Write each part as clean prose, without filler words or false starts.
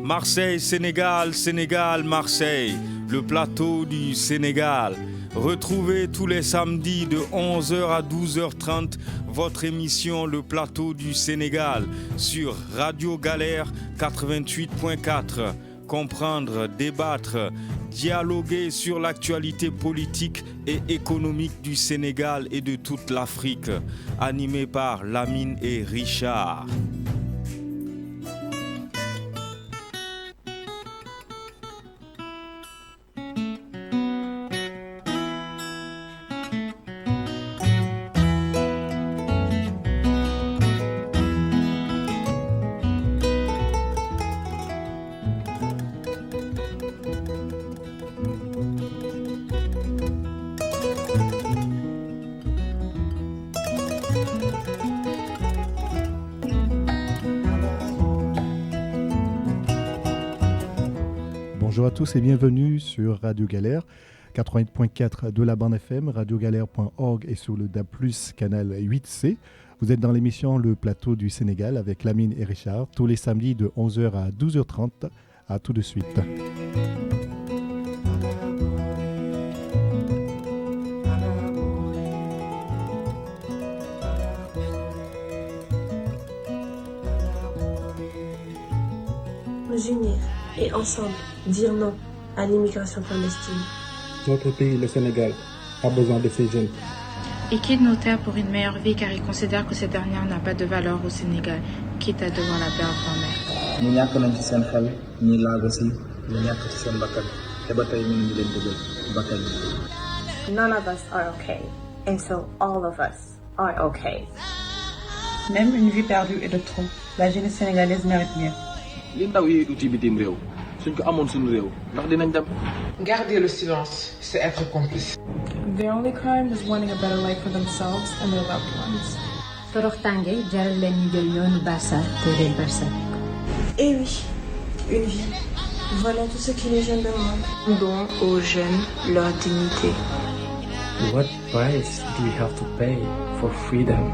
Marseille, Sénégal, Sénégal, Marseille, le plateau du Sénégal. Retrouvez tous les samedis de 11h à 12h30 votre émission Le Plateau du Sénégal sur Radio Galère 88.4. Comprendre, débattre, dialoguer sur l'actualité politique et économique du Sénégal et de toute l'Afrique. Animé par Lamine et Richard. Bonjour à tous et bienvenue sur Radio Galère, 88.4 de la bande FM, radiogalère.org et sur le DAB+, canal 8C. Vous êtes dans l'émission Le Plateau du Sénégal avec Lamine et Richard, tous les samedis de 11h à 12h30. À tout de suite. Nous unir et ensemble dire non à l'immigration clandestine. Notre pays, le Sénégal, a besoin de ces jeunes. Ils quittent nos terres pour une meilleure vie car ils considèrent que cette dernière n'a pas de valeur au Sénégal, quitte à devoir la perdre en mer. None of us are okay, and so all of us are okay. Même une vie perdue est de trop. La jeunesse sénégalaise mérite mieux. Garder le silence, c'est être complice. Their only crime is wanting a better life for themselves and their loved ones. Et oui, une vie. Voilà tout ce que les jeunes demandent. Donnons aux jeunes leur dignité. What price do we have to pay for freedom?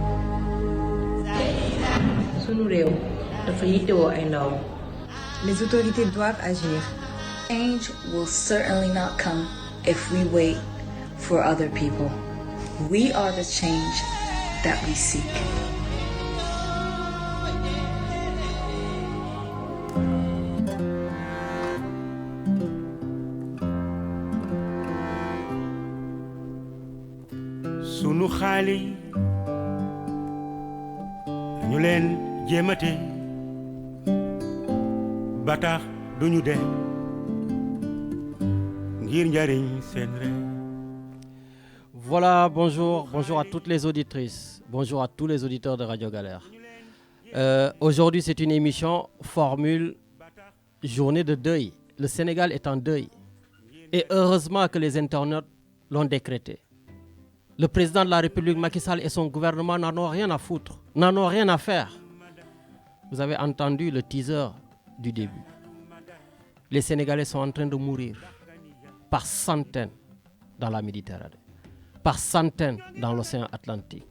Les autorités doivent agir. Change will certainly not come if we wait for other people. We are the change that we seek. Sunu xali ñu leen jéemate ba tax duñu dee ngir njariñ seen réew. Voilà, bonjour à toutes les auditrices, bonjour à tous les auditeurs de Radio Galère. Aujourd'hui, c'est une émission formule journée de deuil. Le Sénégal est en deuil. Et heureusement que les internautes l'ont décrété. Le président de la République, Macky Sall, et son gouvernement n'en ont rien à foutre, n'en ont rien à faire. Vous avez entendu le teaser du début. Les Sénégalais sont en train de mourir par centaines dans la Méditerranée, par centaines dans l'océan Atlantique,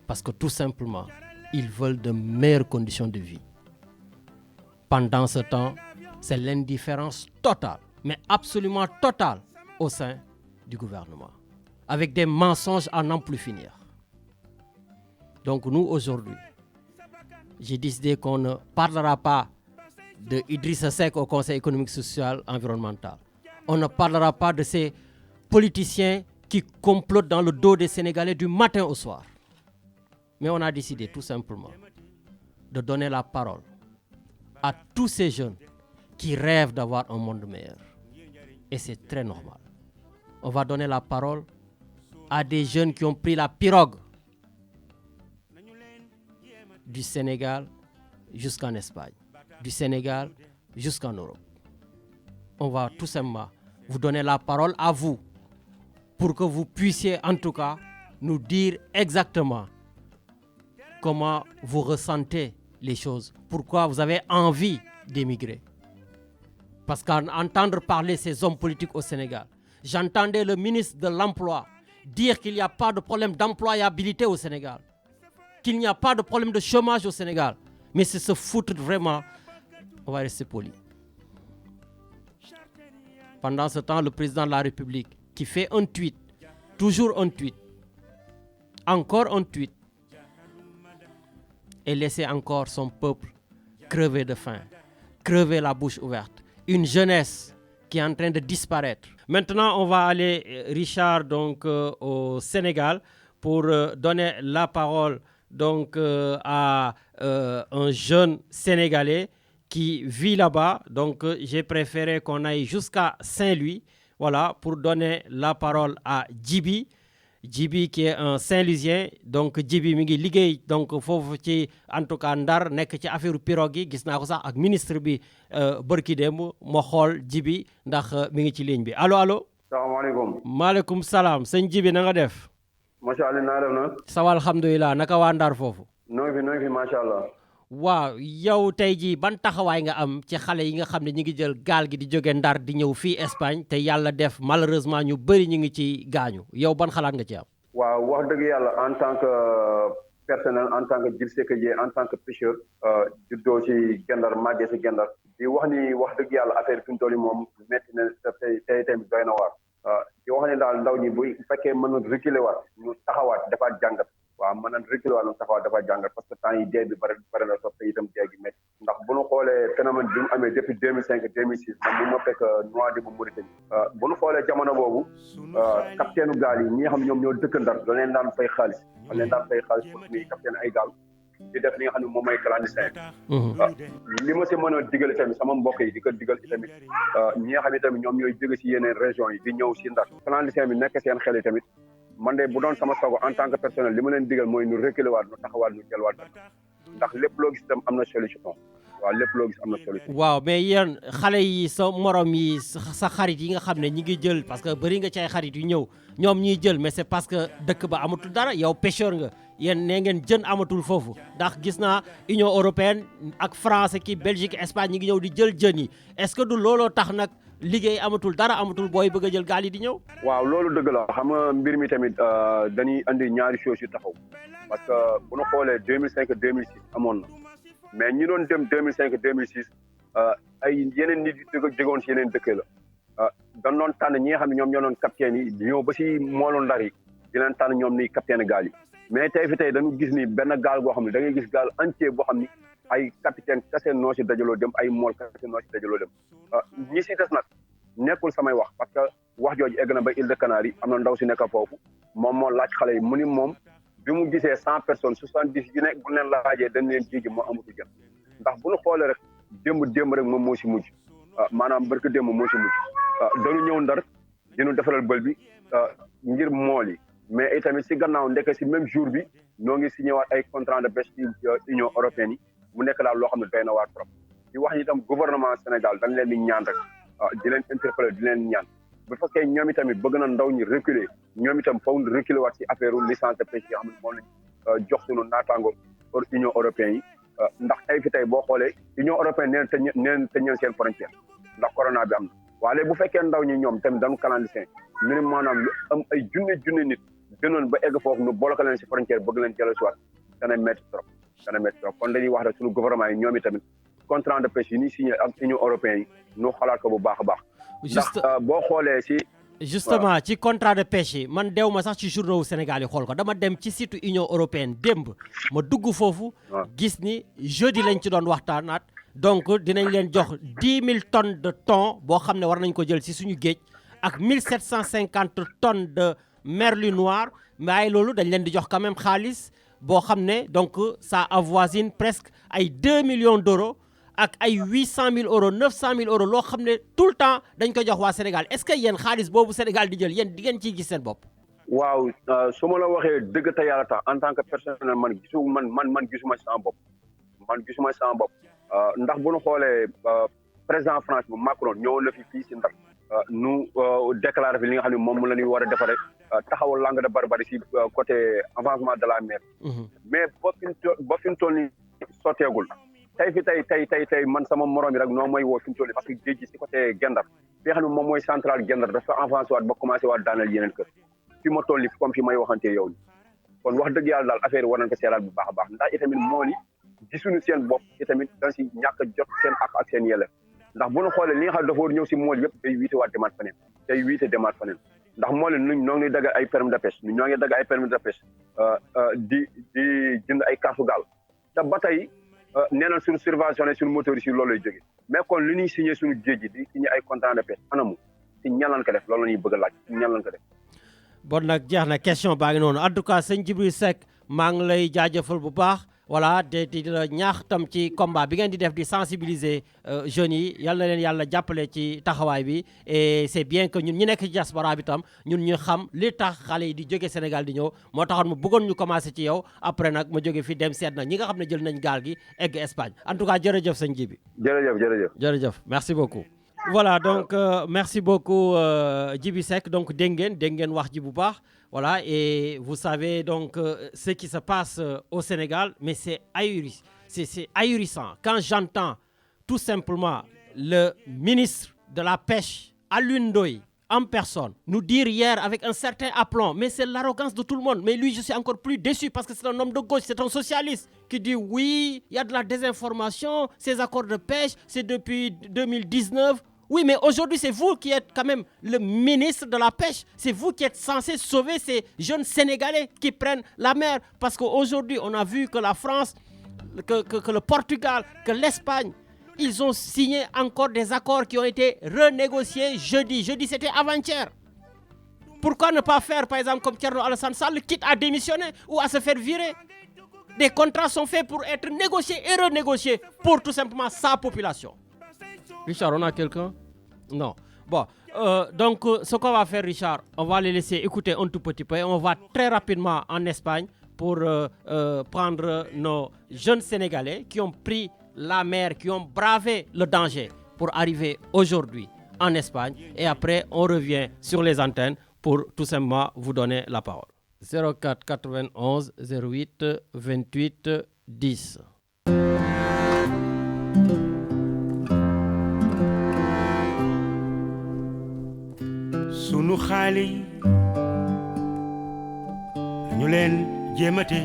parce que tout simplement, ils veulent de meilleures conditions de vie. Pendant ce temps, c'est l'indifférence totale, mais absolument totale, au sein du gouvernement, avec des mensonges à n'en plus finir. Donc nous, aujourd'hui, j'ai décidé qu'on ne parlera pas de Idrissa Seck au Conseil économique, social, environnemental. On ne parlera pas de ces politiciens qui complotent dans le dos des Sénégalais du matin au soir. Mais on a décidé tout simplement de donner la parole à tous ces jeunes qui rêvent d'avoir un monde meilleur. Et c'est très normal. On va donner la parole à des jeunes qui ont pris la pirogue du Sénégal jusqu'en Espagne, du Sénégal jusqu'en Europe. On va tout simplement vous donner la parole à vous pour que vous puissiez en tout cas nous dire exactement comment vous ressentez les choses, pourquoi vous avez envie d'émigrer. Parce qu'à entendre parler ces hommes politiques au Sénégal, j'entendais le ministre de l'Emploi dire qu'il n'y a pas de problème d'employabilité au Sénégal, qu'il n'y a pas de problème de chômage au Sénégal. Mais c'est se foutre vraiment, on va rester poli, Pendant ce temps, le président de la République qui fait un tweet, toujours un tweet, encore un tweet, et laisser encore son peuple crever de faim, crever la bouche ouverte. Une jeunesse qui est en train de disparaître. Maintenant, on va aller, Richard, donc au Sénégal pour donner la parole donc à un jeune Sénégalais qui vit là-bas. Donc, j'ai préféré qu'on aille jusqu'à Saint-Louis, voilà, pour donner la parole à Djibi. Djibi qui est un Saint-Louisien, donc Djibi mi ngi liggéey donc foofu ci en tout cas Ndar nekk ci affaire pirogue yi gis naa ko sax ak ministre bi bërki démb moo xool Djibi ndax mi ngi ci ligne bi allo allo. salaamaaleykum. maaleykum salaam sëñ Djibi na nga def. macha allah naa def na. ça va alhamdulilah naka waa Ndar foofu. noo ngi fi macha allah. waaw yow tey jii ban taxawaay nga am ci xale yi nga xam ne ñu ngi jël gaal gi di jóge Ndar di ñëw fii Espagne te yàlla def malheureusement ñu bëri ñu ngi ci gaañu yow ban xalaat nga ci am. waaw wax dëgg yàlla en tant que personnel en tant que Djily Seck Dieng en tant que pêcheur juddoo ci Gendar màggee ci Gendar di wax ni wax dëgg yàlla affaire fi mu toll nii moom métti na tey tamit doy na waar di wax ni daal ndaw ñi bu fekkee mën na reculer waat ñu taxawaat defaat jàngat waaw mën nañ reculer waat ñu taxawaat defaat jàngat parce que temps yi dee bi bëri na topp itam dee gi métti ndax bu ñu xoolee phénomène bi mu amee depuis 2005 2006 man bu ma fekk Nouadhibou Mauritanie bu ñu xoolee jamono boobu capitaine gaal yi ñi nga xam ñoom ñoo dëkk Ndar da leen daan fay xaalis pour muy capitaine ay gaal di def li nga xam ne moom mooy clandestin li ma si mën a digal tamit sama mbokk yi di ko digal ci tamit ñi nga xam ne tamit ñoom ñooy jóge si yeneen régions yi di ñëw si Ndar clandestin bi nekk seen xel yi tamit man de bu doon sama sago en tant que personnel li ma leen digal mooy ñu reculer waat ñu taxawaat ñu delluwaat ndax lépp loo gis itam am na solution waaw lépp loo gis am na solution. waaw mais yéen xale yi sa morom yi sa xarit yi nga xam ne ñi ngi jël parce que bëri nga ci ay xarit yu ñëw ñoom ñuy jël mais c'est parce que dëkk ba amatul dara yow pêcheur nga yéen nee ngeen jën amatul foofu ndax gis naa Union européenne ak France ki Belgique Espagne ñi ngi ñëw di jël jën yi est-ce que du looloo tax nag liggéey amatul dara amatul booy bëgg a jël gaal yi di ñëw. waaw loolu dëgg la xam nga mbir mi tamit dañuy andi ñaari choses yu taxaw parce que bu ñu xoolee 2005 2006 amoon na mais ñi doon dem 2005 2006 ay yeneen nit yu jógoon si yeneen dëkk la dañ doon tànn ñi nga xam ne ñoom ñoo doon capitaine yi ñëw ba si moolu Ndar yi di leen tànn ñoom ni capitaine gaal yi mais tey fi tey dañu gis ni benn gaal goo xam ne da ngay gis gaal entier boo xam ni ay capitaine kese noo si dajaloo dem ay mool kese noo si dajaloo dem ñi si des nag nekkul samay wax parce que wax jooju egg na ba Île de Canaries am na ndaw si nekk foofu moom moo laaj xale yi mu ni moom bi mu gisee 100 personnes 70 yu nekk bu leen laajee dañ leen jigi moo amatu jën ndax bu ñu xoolee rek démb rek moom moo si mujj maanaam barke démb moo si mujj dañu ñëw Ndar dinu defaral bël bi ngir mool yi mais itamit si gannaaw ndeke si même jour bi ñoo ngi signé waat ay contrat de pêche ci Union européenne yi mu nekk daal loo xam ne doy na waar trop di wax itam gouvernement Sénégal dañ leen di ñaan rek di leen interpeller di leen ñaan bu fekkee ñoom itamit bëgg na ndaw ñi reculer ñoom itam faw reculer waat si affaire licence de pêche yi nga xam ne moom lañ jox sunu naataango Union européenne yi ndax tey fi tey boo xoolee Union européenne neen tëj seen frontière ndax corona bi am na waaye bu fekkee ndaw ñi ñoom tamit dañu clandestin ñu ne maanaam lu am ay junne nit gënoon ba egg foofu nu bloqué leen si frontière bëgg leen jëlee si waat dana métti trop kon dañuy wax rek suñu gouvernement yi ñoom itamit contrat de pêche yi ni signé ak Union européenne yi ñu xalaat ko bu baax a baax. ndax boo xoolee si. justement ci contrat de pêche yi man dew ma sax ci journaux Sénégal yi xool ko dama dem ci site Union européenne démb ma dugg foofu. gis ni jeudi lañ ci doon waxtaanaat. donc dinañ leen jox 10 000 tonnes de thon boo xam ne war nañ ko jël ci suñu géej ak 1750 tonnes de merlu noir mais loolu dañ leen di jox quand même xaalis boo xam ne donc ça avoisine presque ay 2 millions d'euros ak ay 800 000 euros 900 000 euros loo xam ne tout le temps dañ ko jox waa Sénégal est-ce que yéen xaalis boobu Sénégal di jël yéen di ngeen ciy gis seen bopp. waaw su ma la waxee dëgg te yàlla tax en tant que personnel man gisuma sama bopp ndax bu ñu xoolee président France bu Macron ñëwoon na fii si Ndar nu déclaré fi li nga xam ne moom la ñuy war a defaree taxawal langue de barbarie si côté avancement de la mer. mais ba fi mu toll nii sotteegul tey man sama morom yi rek noo mooy woo fi mu toll nii parce que géej gi si côté Gendar fi nga xam ne moom mooy central Gendar dafa avancé waat ba commencé waat daaneel yeneen kër fi ma toll nii comme fi may waxante yow ni kon wax dëgg yàlla daal affaire yi war nañ ko seeraat bu baax a baax ndax itamit moo ni gisuñu seen bopp itamit dañ si ñàkk a jot seen ak seen yelleef ndax bu ñu xoolee li nga xam dafa war ñëw si mool yëpp day wiite waat demaat feneen day wiite demaat feneen ndax mool yi ñoo ngi dagg ay permis de pêche ñoo ngi dagg ay permis de pêche di jënd ay carte gaal te ba tey nee na suñu subventionné suñu moteur yi si loolu lay jógee mais kon li ñuy signé suñu géej gi di signé ay contrat de pêche anamu si ñan lañ ko def loolu la ñuy bëgg a laaj si ñan lañ ko def. bon nag jeex na question baa ngi noonu en tout cas sëñ Djibril Seck maa ngi lay jaajëfal bu baax voilà di la ñaax tam ci combat bi ngeen di def di sensibiliser jeunes yi yal na leen yàlla jàppale ci taxawaay bi et c'est bien que ñun ñu nekk ci diaspora bi tam ñun ñu xam li tax xale yi di jóge Sénégal di ñëw moo taxoon mu bëggoon ñu commencé ci yow après nag ma jóge fi dem seet na ñi nga xam ne jël nañ gaal gi egg Espagne en tout cas jërëjëf sëñ Djibi. jërëjëf merci beaucoup. voilà donc merci beaucoup Djibi Seck donc dégg ngeen wax ji bu baax. Voilà, et vous savez donc ce qui se passe au Sénégal, mais c'est ahurissant. Quand j'entends tout simplement le ministre de la Pêche, Alioune Ndoye, en personne, nous dire hier avec un certain aplomb, mais c'est l'arrogance de tout le monde. Mais lui, je suis encore plus déçu parce que c'est un homme de gauche, c'est un socialiste qui dit oui, il y a de la désinformation, ces accords de pêche, c'est depuis 2019. Oui, mais aujourd'hui, c'est vous qui êtes quand même le ministre de la Pêche. C'est vous qui êtes censé sauver ces jeunes Sénégalais qui prennent la mer. Parce qu'aujourd'hui, on a vu que la France, que le Portugal, que l'Espagne, ils ont signé encore des accords qui ont été renégociés jeudi. Jeudi, c'était avant-hier. Pourquoi ne pas faire, par exemple, comme Thierno Alassane Sall, quitte à démissionner ou à se faire virer? Des contrats sont faits pour être négociés et renégociés pour tout simplement sa population. Richard, on a quelqu'un? Non. Bon, donc ce qu'on va faire, Richard, on va les laisser écouter un tout petit peu. On va très rapidement en Espagne pour prendre nos jeunes Sénégalais qui ont pris la mer, qui ont bravé le danger pour arriver aujourd'hui en Espagne. Et après, on revient sur les antennes pour tout simplement vous donner la parole. 04 91 08 28 10. sunu xaale yi ñu leen jéemate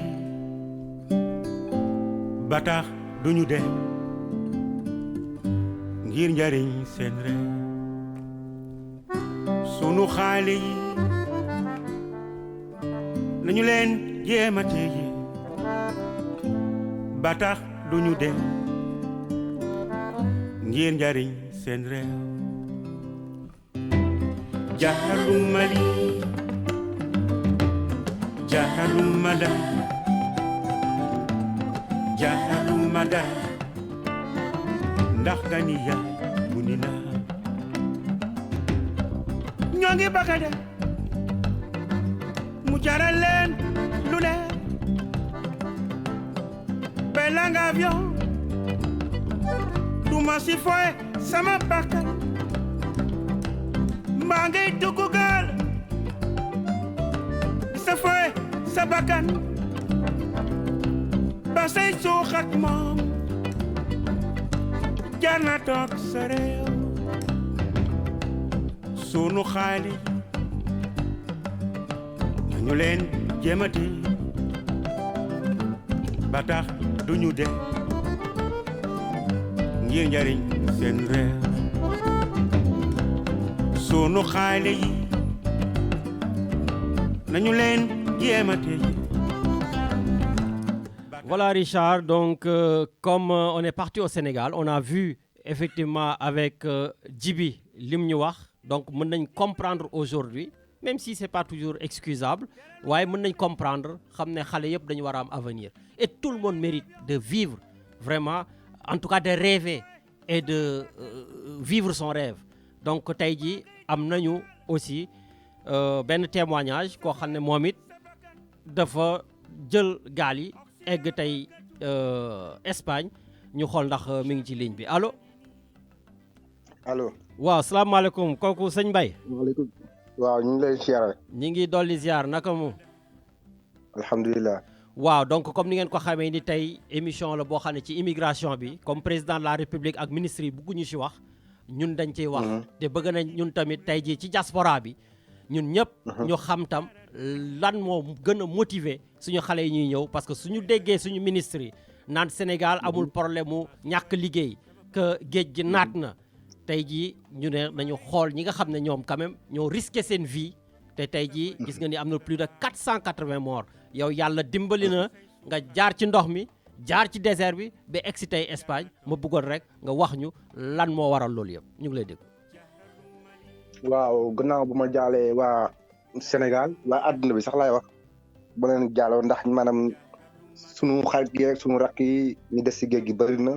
ba tax duñu dee ngir njariñ seen réew sunu xaale yi nañu leen jéemate yi ba tax duñu dee ngir njariñ seen réew Jahalum Mali, Jahalum Mada, Jahalum Mada, ndax ganiya munina. Ñoo ngi bëgg a dem mu jaral leen lu ne belang avion du ma si foye sama bakkan maa ngay dugg gaal sa foye sa bakkan ba say suux ak moom jar na toog sa réew sunu xaali nañu leen jéemati ba tax duñu dee ngir njariñ seen réew sunu xaali yi nañu leen jéemati. Voilà Richard, donc comme on est parti au Sénégal, on a vu effectivement avec Djibi lim ñu wax, donc mën nañ comprendre aujourd'hui, même si c'est pas toujours excusable, waaye mën nañ comprendre xam ne xale yëpp dañu war a am avenir. Et tout le monde mérite de vivre vraiment, en tout cas de rêver et de vivre son rêve. Donc tey jii am nañu aussi benn témoignage koo xam ne moom it dafa jël gaal yi egg tey Espagne ñu xool ndax mi ngi ci ligne bi allo. allo. waaw salaamaaleykum kooku sëñ Mbaye. waaleykum. waaw ñu ngi lay ziar. ñu ngi dolli ziar naka mu. alhamdulilah. waaw donc comme ni ngeen ko xamee ni tey émission la boo xam ne ci immigration bi comme président de la république ak ministre yi bëgguñu ci wax ñun dañ ciy wax. te bëgg nañ ñun tamit tey jii ci diaspora bi ñun ñëpp. ñu xam tam lan moo gën a motiver suñu xale yi ñuy ñëw parce que suñu déggee suñu ministre yi naan Sénégal amul problème mu ñàkk liggéey que géej gi naat na tey jii ñu ne nañu xool ñi nga xam ne ñoom quand même ñoo risqué seen vie te tey jii gis nga ni am na plus de 480 morts yow yàlla dimbali na nga jaar ci ndox mi jaar ci désert bi ba egsi tey Espagne ma bëggoon rek nga wax ñu lan moo waral loolu yëpp ñu ngi lay dégg. waaw gannaaw bu ma jaalee waa Sénégal waa àdduna bi sax laay wax ba leen jaaloo ndax maanaam sunu xarit yi rek sunu rakk yi ñu des si géej gi bëri na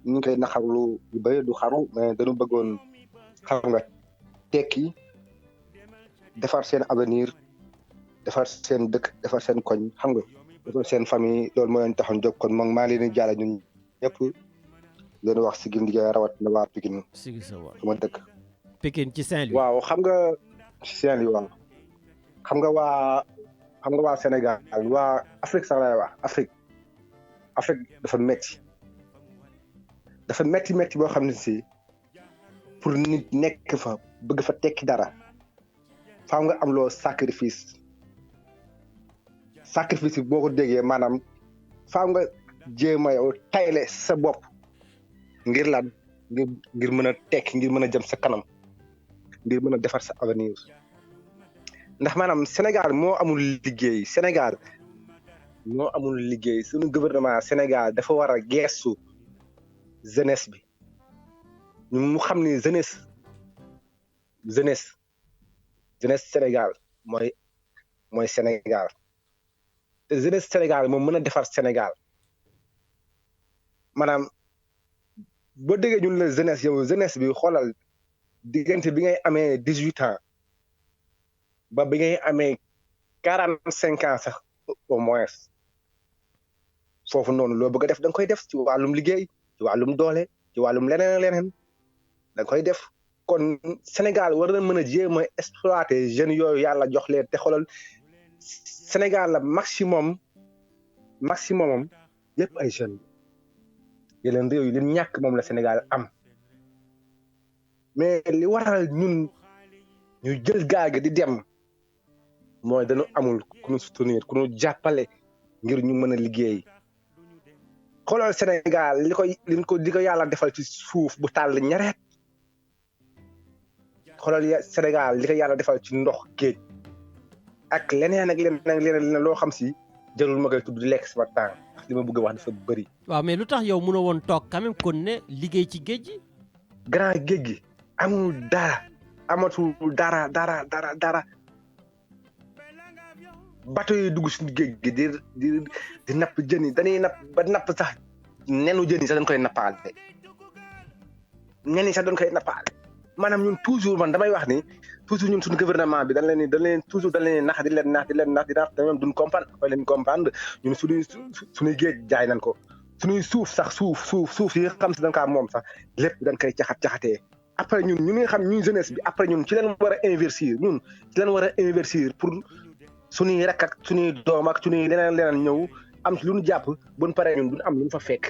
ñu ngi koy naxarlu lu bëri du xaru mais dañu bëggoon xam nga tekki defar seen avenir defar seen dëkk defar seen koñ xam nga defar seen famille loolu moo leen taxoon jóg kon moom maa ngi leen di jaale ñun ñëpp leen wax Sigil Ndiaye rawat na waa Pikine Sigil sa waa sama dëkk Pikine ci Saint-Louis waaw xam nga ci Saint-Louis waaw xam nga waa Sénégal waa Afrique sax laay wax Afrique dafa metti boo xam ne si pour nit nekk fa bëgg fa tekki dara faaw nga am loo sacrifice bi boo ko déggee maanaam faaw nga jéem a yow tayle sa bopp ngir lan ngir mën a tekki ngir mën a jëm sa kanam ngir mën a defar sa avenir ndax maanaam Sénégal moo amul liggéey suñu gouvernement Sénégal dafa war a geestu jeunesse bi mu xam ni jeunesse Sénégal mooy Sénégal te jeunesse Sénégal moom mën a defar Sénégal maanaam boo déggee ñun la jeunesse bi xoolal diggante bi ngay amee 18 ans ba bi ngay amee 45 ans sax au moins foofu noonu loo bëgg a def da nga koy def ci wàllum liggéey ci wàllum doole ci wàllum leneen da nga koy def kon Sénégal war na mën a jéem a exploiter jeunes yooyu yàlla jox leen te xoolal Sénégal la maximum yëpp ay jeunes yeneen réew yi li ñàkk moom la Sénégal am mais li waral ñun ñu jël gaal gi di dem mooy dañu amul ku ñu soutenir ku ñu jàppale ngir ñu mën a liggéey xoolal Sénégal li ko yàlla defal ci suuf bu tàll ñareet xoolal Sénégal li ko yàlla defal ci ndox géej ak leneen ak leneen loo xam si jarul ma koy tudd di lekk sama temps li ma bëgg a wax dafa bëri. waaw mais lu tax yow mënoo woon toog quand même kon ne liggéey ci géej gi. grand géej gi amul amatul dara bateau yi dugg suñu géej gi di napp jën yi dañuy napp ba napp sax nenu jën yi sax dañ koy nappaale maanaam ñun toujours man damay wax ni toujours ñun suñu gouvernement bi dañ leen nax di leen nax ñoom duñ comprendre ñun suñuy géej jaay nañ ko suñuy suuf yi nga xam si dañ kaa moom sax lépp dañ koy caxatee après ñun ñu ngi xam ñun jeunesse bi après ñun ci leen war a investir pour suñuy rakk ak suñuy doom ak suñuy leneen ñëw am ci lu ñu jàpp buñ paree ñun duñ am lu ñu fa fekk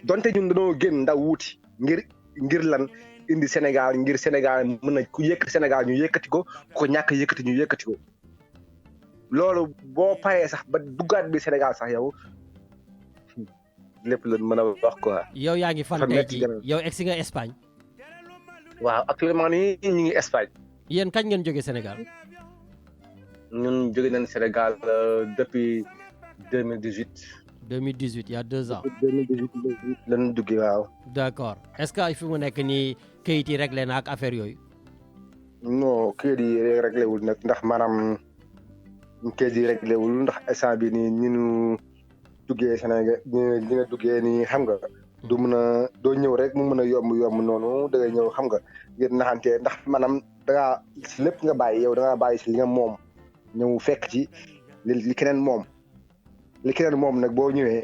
donte ñun dañoo génn ndaw wuuti ngir lan indi Sénégal ngir Sénégal mën na ku yëkkati Sénégal ñu yëkkati ko ku ñàkk yëkkati ñu yëkkati ko loolu boo paree sax ba duggaat bi Sénégal sax yow lépp la mën a wax quoi. yow yaa ngi fan tey jii yow egsi nga Espagne. waaw actuellement nii ñu ngi Espagne. yéen kañ ngeen jógee Sénégal. ñun jóge nañ Sénégal depuis 2018. 2018 il y a 2 ans. 2018 lañu duggee waaw. d'accord est-ce que fi mu nekk nii kayit yi réglé na ak affaire yooyu. non kayit yi réglé wul nag ndax maanaam kayit yi réglé wul ndax instant bi nii ñu duggee Sénégal ñi nga duggee nii xam nga. du mën a doo ñëw rek mu mën a yomb noonu da ngay ñëw xam nga ngir naxante ndax maanaam da ngaa si lépp nga bàyyi yow da ngaa bàyyi si li nga moom ñëw fekk ci li keneen moom nag boo ñëwee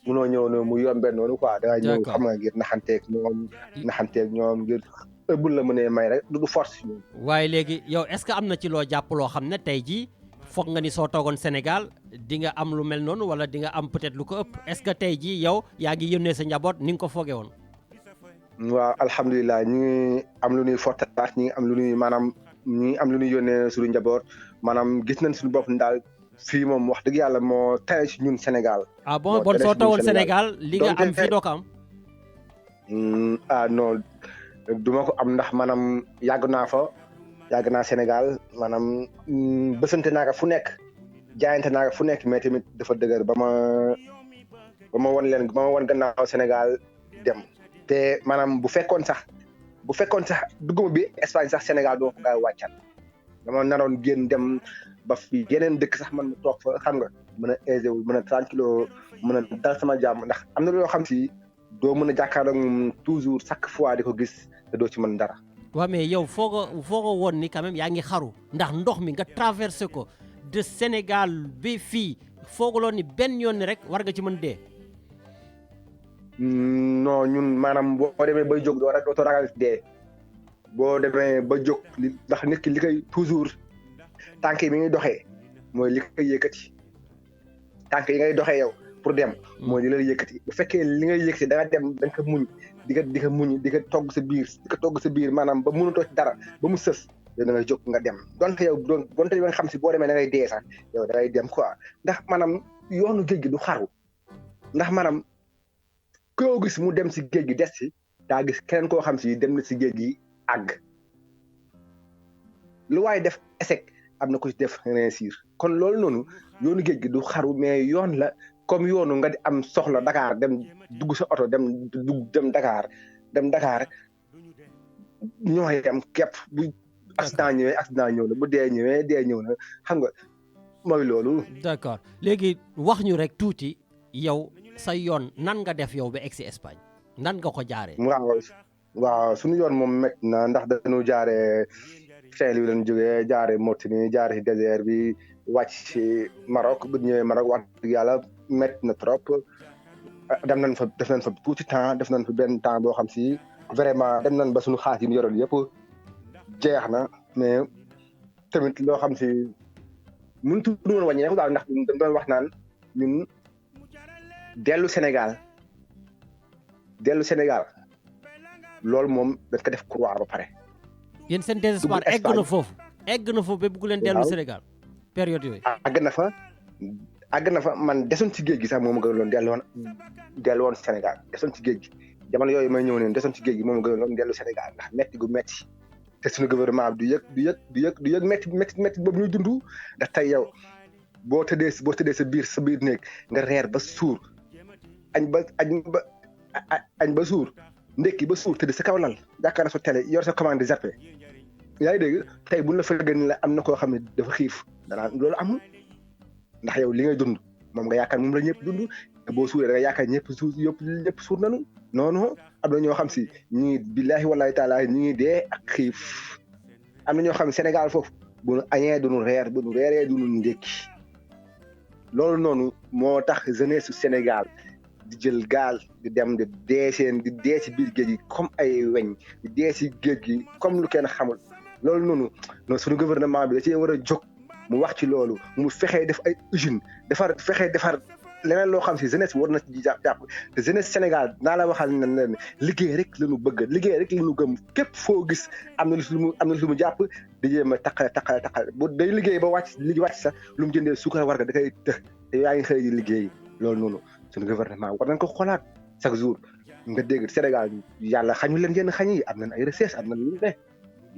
mënoo ñëw ne mu yombee noonu quoi da ngaa ñëw xam nga ngir naxanteeg ñoom ngir buñ la mënee may rek du force ñoom. waaye léegi yow est-ce que am na ci loo jàpp loo xam ne tey jii foog nga ni soo toogoon Sénégal di nga am lu mel noonu wala di nga am peut-être lu ko ëpp est-ce que tey jii yow yaa ngi yónnee sa njaboot ni nga ko foogee woon. waaw alhamdulilah ñu ngi am lu ñuy fortaat ñu ngi am lu ñuy yónnee suñu njaboot maanaam gis nañ suñu bopp daal fii moom wax dëgg yàlla moo tere ci ñun Sénégal. ah bon soo toogoon Sénégal li nga am fii doo ko am. ah non duma ko am ndax maanaam yàgg naa Sénégal maanaam bësante naa ko fu nekk jaayante naa ko fu nekk mais tamit dafa dëgër ba ma wan gannaaw Sénégal dem te maanaam bu fekkoon sax dugguma bi Espagne sax Sénégal doo ko gaaw wàccal dama naroon génn dem ba fi yeneen dëkk sax man toog fa xam nga mën a aisé wu mën a tranquille mën a dal sama jàmm ndax am na loo xam si doo mën a jàkkaarloog moom toujours chaque fois di ko gis te doo ci mën dara. waaw mais yow foog woon ni quand même yaa ngi xaru ndax ndox mi nga traversé ko de Sénégal ba fii foogaloon ni benn yoon ni rek war nga ci mën dee. non ñun maanaam boo demee bay jóg doo ragal dee boo demee ba jóg ndax nit ki li koy toujours tànk yi mi ngi doxee mooy li koy yëkkati tànk yi ngay doxee yow pour dem mooy li lay yëkkati bu fekkee li ngay yëkkati da nga dem da nga ko muñ di ko muñ di ko togg sa biir maanaam ba mënatoo ci dara ba mu sës yow da ngay jóg nga dem donte yow nga xam si boo demee da ngay dee sax yow da ngay dem quoi ndax maanaam yoonu géej gi du xaru ndax maanaam koo gis mu dem si géej gi des si daa gis keneen koo xam si dem na si géej gi àgg lu waaye def échec am na ko ci def réussir kon loolu noonu yoonu géej gi du xaru mais yoon la comme yoonu nga di am soxla Dakar dem dugg sa oto dem Dakar ñooy am képp bu accident ñëw na bu dee ñëw na xam nga mooy loolu. d'accord léegi wax ñu rek tuuti yow sa yoon nan nga def yow ba egg si Espagne nan nga ko jaaree. waaw suñu yoon moom métti na ndax dañu jaaree Saint-Louis lañ jógee jaaree Mauritanie jaaree si désert bi wàcc si Maroc bu ñëwee Maroc wax dëgg yàlla métti na trop def nañ fa tuuti temps def nañ fa benn temps boo xam si vraiment dem nañ ba suñu xaalis yi ñu yoroon yëpp jeex na mais tamit loo xam si mënut a woon wàññeeku daal ndax dañ doon wax naan ñun dellu Sénégal loolu moom dañ ko def croix ba pare. yéen seen désespoir egg na foofu ba bëgg leen dellu Sénégal période yooyu. àgg na fa man desoon ci géej gi sax moom a gënaloon dellu woon Sénégal desoon ci géej gi jamono yooyu may ñëw neen desoon ci géej gi moom a gënaloon dellu Sénégal ndax metti gu metti te suñu gouvernement bi du yëg metti boobu ñuy dund ndax tey yow boo tëddee sa biir néeg nga reer ba suur añ ba suur ndekki ba suur tëdd sa kaw lal jàkkaar sa télé yor sa commande zappé yaa ngi dégg tey buñ la fëggee ni la am na koo xam ne dafa xiif danaa loolu amul ndax yow li ngay dund moom nga yaakaar moom la ñëpp dund te boo suuree da nga yaakaar ñëpp suur nañu non am na ñoo xam si ñi ngi billaahi wallaahi taala ñi ngi dee ak xiif am na ñoo xam ne Sénégal foofu bu nu añee duñu reer bu nu reeree duñu ndékki loolu noonu moo tax jeunesse su Sénégal di jël gaal di dem di dee ci biir géej gi comme ay weñ di dee ci géej gi comme lu kenn xamul loolu noonu suñu gouvernement bi da cee war a jóg mu wax ci loolu mu fexee def ay usine defar leneen loo xam si jeunesse war na ci jàpp te jeunesse Sénégal naa la waxal na leen liggéey rek la ñu bëgg liggéey rek la ñu gëm képp foo gis am na lu mu jàpp di jéem a taqale bu day liggéey ba wàcc sax lu mu jëndee suukar war nga da koy tëx te yaa ngi xëy di liggéey loolu noonu suñu gouvernement war nañ ko xoolaat chaque jour nga dégg Sénégal yàlla xañu leen yenn xañ yi am nañ ay recherche am na lu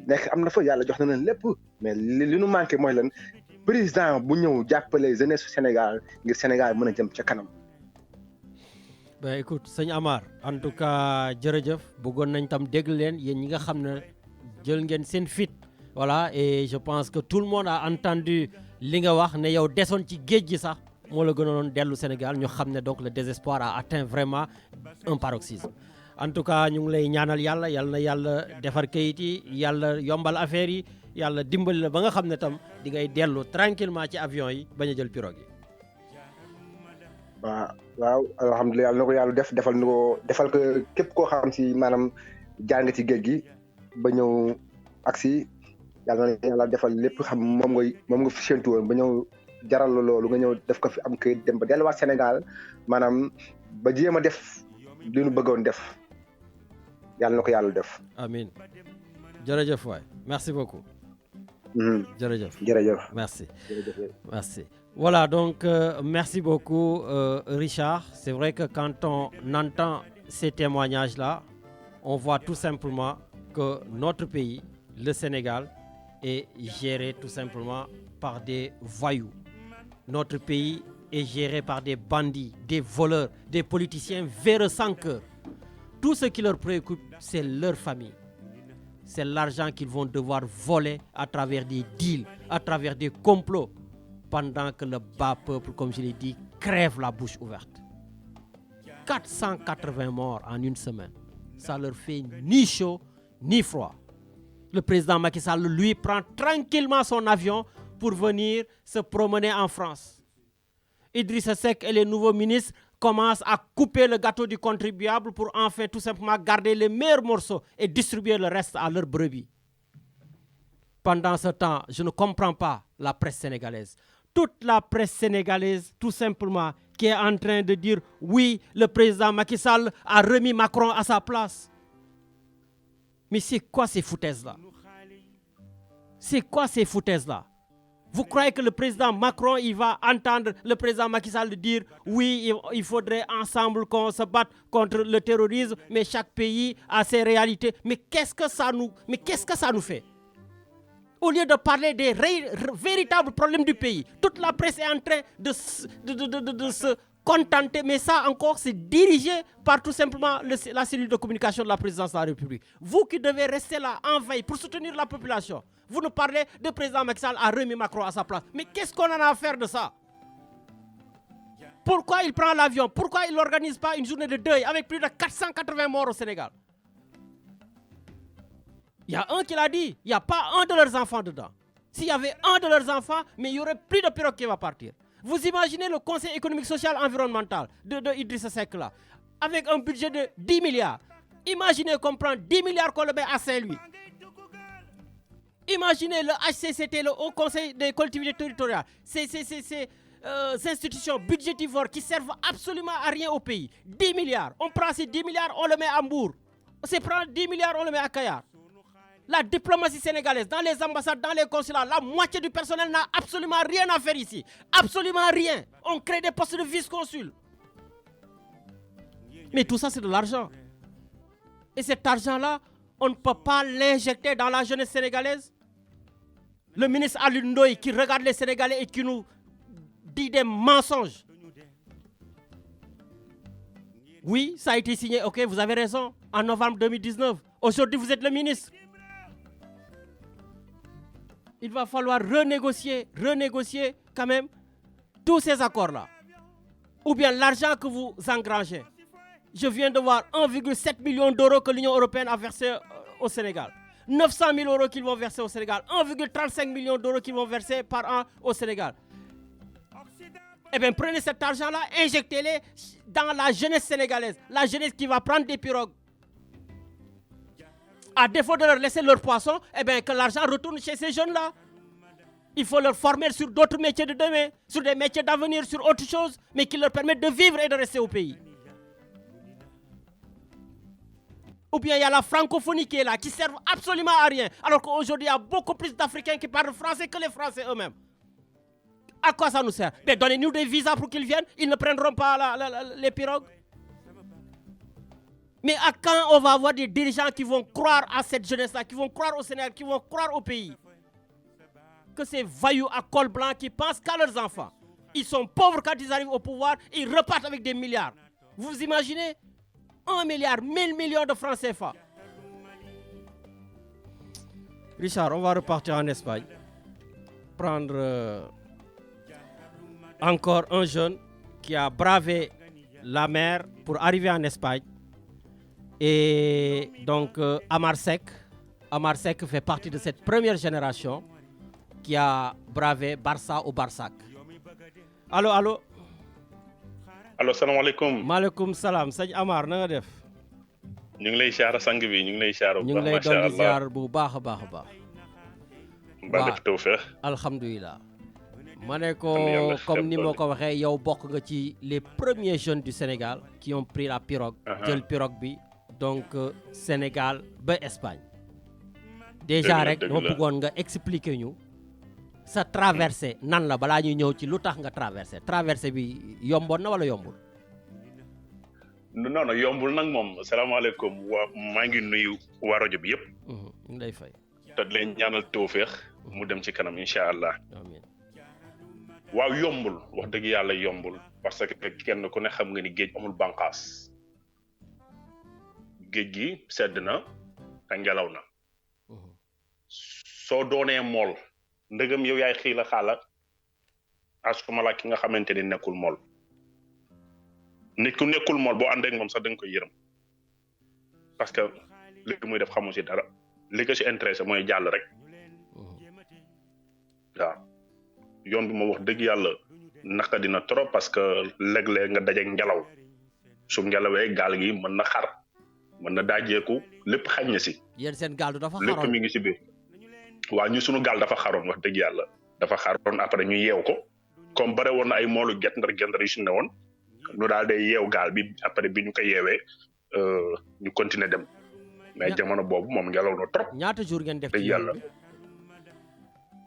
nekk am na fa yàlla jox na leen lépp mais li nu manqué mooy lan président bu ñëw jàppale jeunesse su Sénégal ngir Sénégal mën a jëm ca kanam. ben écoute sëñ Amar en tout cas jërëjëf bëggoon nañ tam dégg leen yéen ñi nga xam ne jël ngeen seen fit voilà et je pense que tout le monde a entendu li nga wax ne yow desoon ci géej gi sax moo la gënoon dellu Sénégal ñu xam ne donc le désespoir a atteint vraiment un paroxysme. en tout cas ñu ngi lay ñaanal yàlla defar kayit yi yàlla yombal affaire yi yàlla dimbali la ba nga xam ne tam di ngay dellu tranquillement ci avion yi bañ a jël pirogue yi. waaw alhamdulilah yàlla na ko yàlla defal ko képp koo xam si maanaam jaar nga ci géej gi ba ñëw agsi yàlla na yàlla defal lépp xam moom nga fi séntu woon ba ñëw jaral la loolu nga ñëw def ko fi am kayit dem ba delluwaat Sénégal maanaam ba jéem a def li ñu bëggoon def. yàlla na ko yàlla def. amiin jërëjëf waay merci beaucoup. jërëjëf. merci. Voilà donc merci beaucoup Richard. C'est vrai que quand on entend ces témoignages là on voit tout simplement que notre pays, le Sénégal, est géré tout simplement par des voyous. Notre pays est géré par des bandits, des voleurs, des politiciens véreux sans cœur. Tout ce qui leur préoccupe, c'est leur famille. C'est l'argent qu'ils vont devoir voler à travers des deals, à travers des complots, pendant que le bas peuple, comme je l'ai dit, crève la bouche ouverte. 480 morts en une semaine. Ça leur fait ni chaud ni froid. Le président Macky Sall, lui, prend tranquillement son avion pour venir se promener en France. Idrissa Seck et les nouveaux ministres commencent à couper le gâteau du contribuable pour enfin tout simplement garder les meilleurs morceaux et distribuer le reste à leurs brebis. Pendant ce temps, je ne comprends pas la presse sénégalaise. Toute la presse sénégalaise, tout simplement, qui est en train de dire oui, le président Macky Sall a remis Macron à sa place. Mais c'est quoi ces foutaises-là? C'est quoi ces foutaises-là? Vous croyez que le président Macron, il va entendre le président Macky Sall dire oui, il faudrait ensemble qu'on se batte contre le terrorisme, mais chaque pays a ses réalités. Mais qu'est-ce que ça nous fait? Au lieu de parler des véritables problèmes du pays, toute la presse est en train de se contenter, mais ça encore, c'est dirigé par tout simplement la cellule de communication de la présidence de la République. Vous qui devez rester là en veille pour soutenir la population, vous nous parlez de président Macky Sall a remis Macron à sa place. Mais qu'est-ce qu'on en a à faire de ça? Pourquoi il prend l'avion? Pourquoi il n'organise pas une journée de deuil avec plus de 480 morts au Sénégal? Il y a un qui l'a dit, il n'y a pas un de leurs enfants dedans. S'il y avait un de leurs enfants, mais il n'y aurait plus de pirogue qui va partir. Vous imaginez le Conseil économique, social, environnemental de Idrissa Seck là, avec un budget de 10 milliards. Imaginez qu'on prend 10 milliards qu'on le met à Saint-Louis. Imaginez le HCCT, le Haut Conseil des collectivités territoriales, ces institutions budgétivores qui servent absolument à rien au pays. 10 milliards. On prend ces 10 milliards, on le met à Mbour. On prend 10 milliards, on le met à Kayar. La diplomatie sénégalaise, dans les ambassades, dans les consulats, la moitié du personnel n'a absolument rien à faire ici. Absolument rien. On crée des postes de vice-consul. Mais tout ça, c'est de l'argent. Et cet argent-là, on ne peut pas l'injecter dans la jeunesse sénégalaise. Le ministre Alioune Ndoye qui regarde les Sénégalais et qui nous dit des mensonges. Oui, ça a été signé, ok, vous avez raison, en novembre 2019. Aujourd'hui, vous êtes le ministre. Il va falloir renégocier quand même tous ces accords-là. Ou bien l'argent que vous engrangez. Je viens de voir 1,7 million d'euros que l'Union européenne a versé au Sénégal. 900 000 euros qu'ils vont verser au Sénégal. 1,35 million d'euros qu'ils vont verser par an au Sénégal. Eh bien, prenez cet argent-là, injectez-les dans la jeunesse sénégalaise. La jeunesse qui va prendre des pirogues. À défaut de leur laisser leurs poissons, eh bien, que l'argent retourne chez ces jeunes-là. Il faut leur former sur d'autres métiers de demain, sur des métiers d'avenir, sur autre chose, mais qui leur permettent de vivre et de rester au pays. Ou bien il y a la francophonie qui est là, qui ne sert absolument à rien. Alors qu'aujourd'hui, il y a beaucoup plus d'Africains qui parlent français que les Français eux-mêmes. À quoi ça nous sert? Mais donnez-nous des visas pour qu'ils viennent, ils ne prendront pas les pirogues. Mais à quand on va avoir des dirigeants qui vont croire à cette jeunesse-là, qui vont croire au Sénégal, qui vont croire au pays? Que ces voyous à col blanc qui pensent qu'à leurs enfants. Ils sont pauvres quand ils arrivent au pouvoir, ils repartent avec des milliards. Vous imaginez? 1 milliard, 1000 millions de francs CFA. Richard, on va repartir en Espagne. Prendre encore un jeune qui a bravé la mer pour arriver en Espagne. Et donc, Amar Seck fait partie de cette première génération qui a bravé Barça au Barsac. Allô? Allo, salaamaaleykum. Maaleykum salaam sëñ Amar na nga def. ñu ngi lay siyaar sang bi ñu ngi lay siyaar bu baax. ñu ngi lay dolli siyaar bu baax a baax a baax. ba def tawfeex. alhamdulilah. ma ne ko comme ni ma ko waxee yow bokk nga ci les premiers jeunes du Sénégal qui ont pris la pirogue. jël pirogue bi donc Sénégal ba Espagne. déjà rek dama bëggoon nga expliquer ñu. sa traversée nan la balaa ñuy ñëw ci lu tax nga traversé bi yomboon na wala yombul? non yombul nag moom salaamaaleykum waa maa ngi nuyu waa rajo bi yëpp. ñu lay fay. te di leen ñaanal tawféex mu dem ci kanam incha allah. amiin. waaw yombul wax dëgg yàlla yombul parce que kenn ku ne xam nga ni géej amul bànqaas géej gi sedd na te ngelaw na soo doonee mool ndëgam yow yaay xii la xaala asuma la ki nga xamante ni nekkul mool nit ku nekkul mool boo àndee ak moom sax da nga koy yërëm parce que li muy def xamu si dara li ko si intéressé mooy jàll rek waaw yoon bi ma wax dëgg yàlla naka dina trop parce que léeg-léeg nga dajeeg ngelaw su ngelawee gaal gi mën na xar mën na daajeeku lépp xañ na si. yéen seen gaal du dafa xaroon lépp mi ngi si biir. waaw ñu sunu gaal dafa xaroon wax dëgg yàlla dafa xaroon après ñu yeew ko comme bare woon na ay moolu gendar yu si ne woon ñu daal day yeew gaal bi après bi ñu ko yeewee ñu continuer dem mais jamono boobu moom ngelaw na trop. ñaata jour ngeen def ci yàlla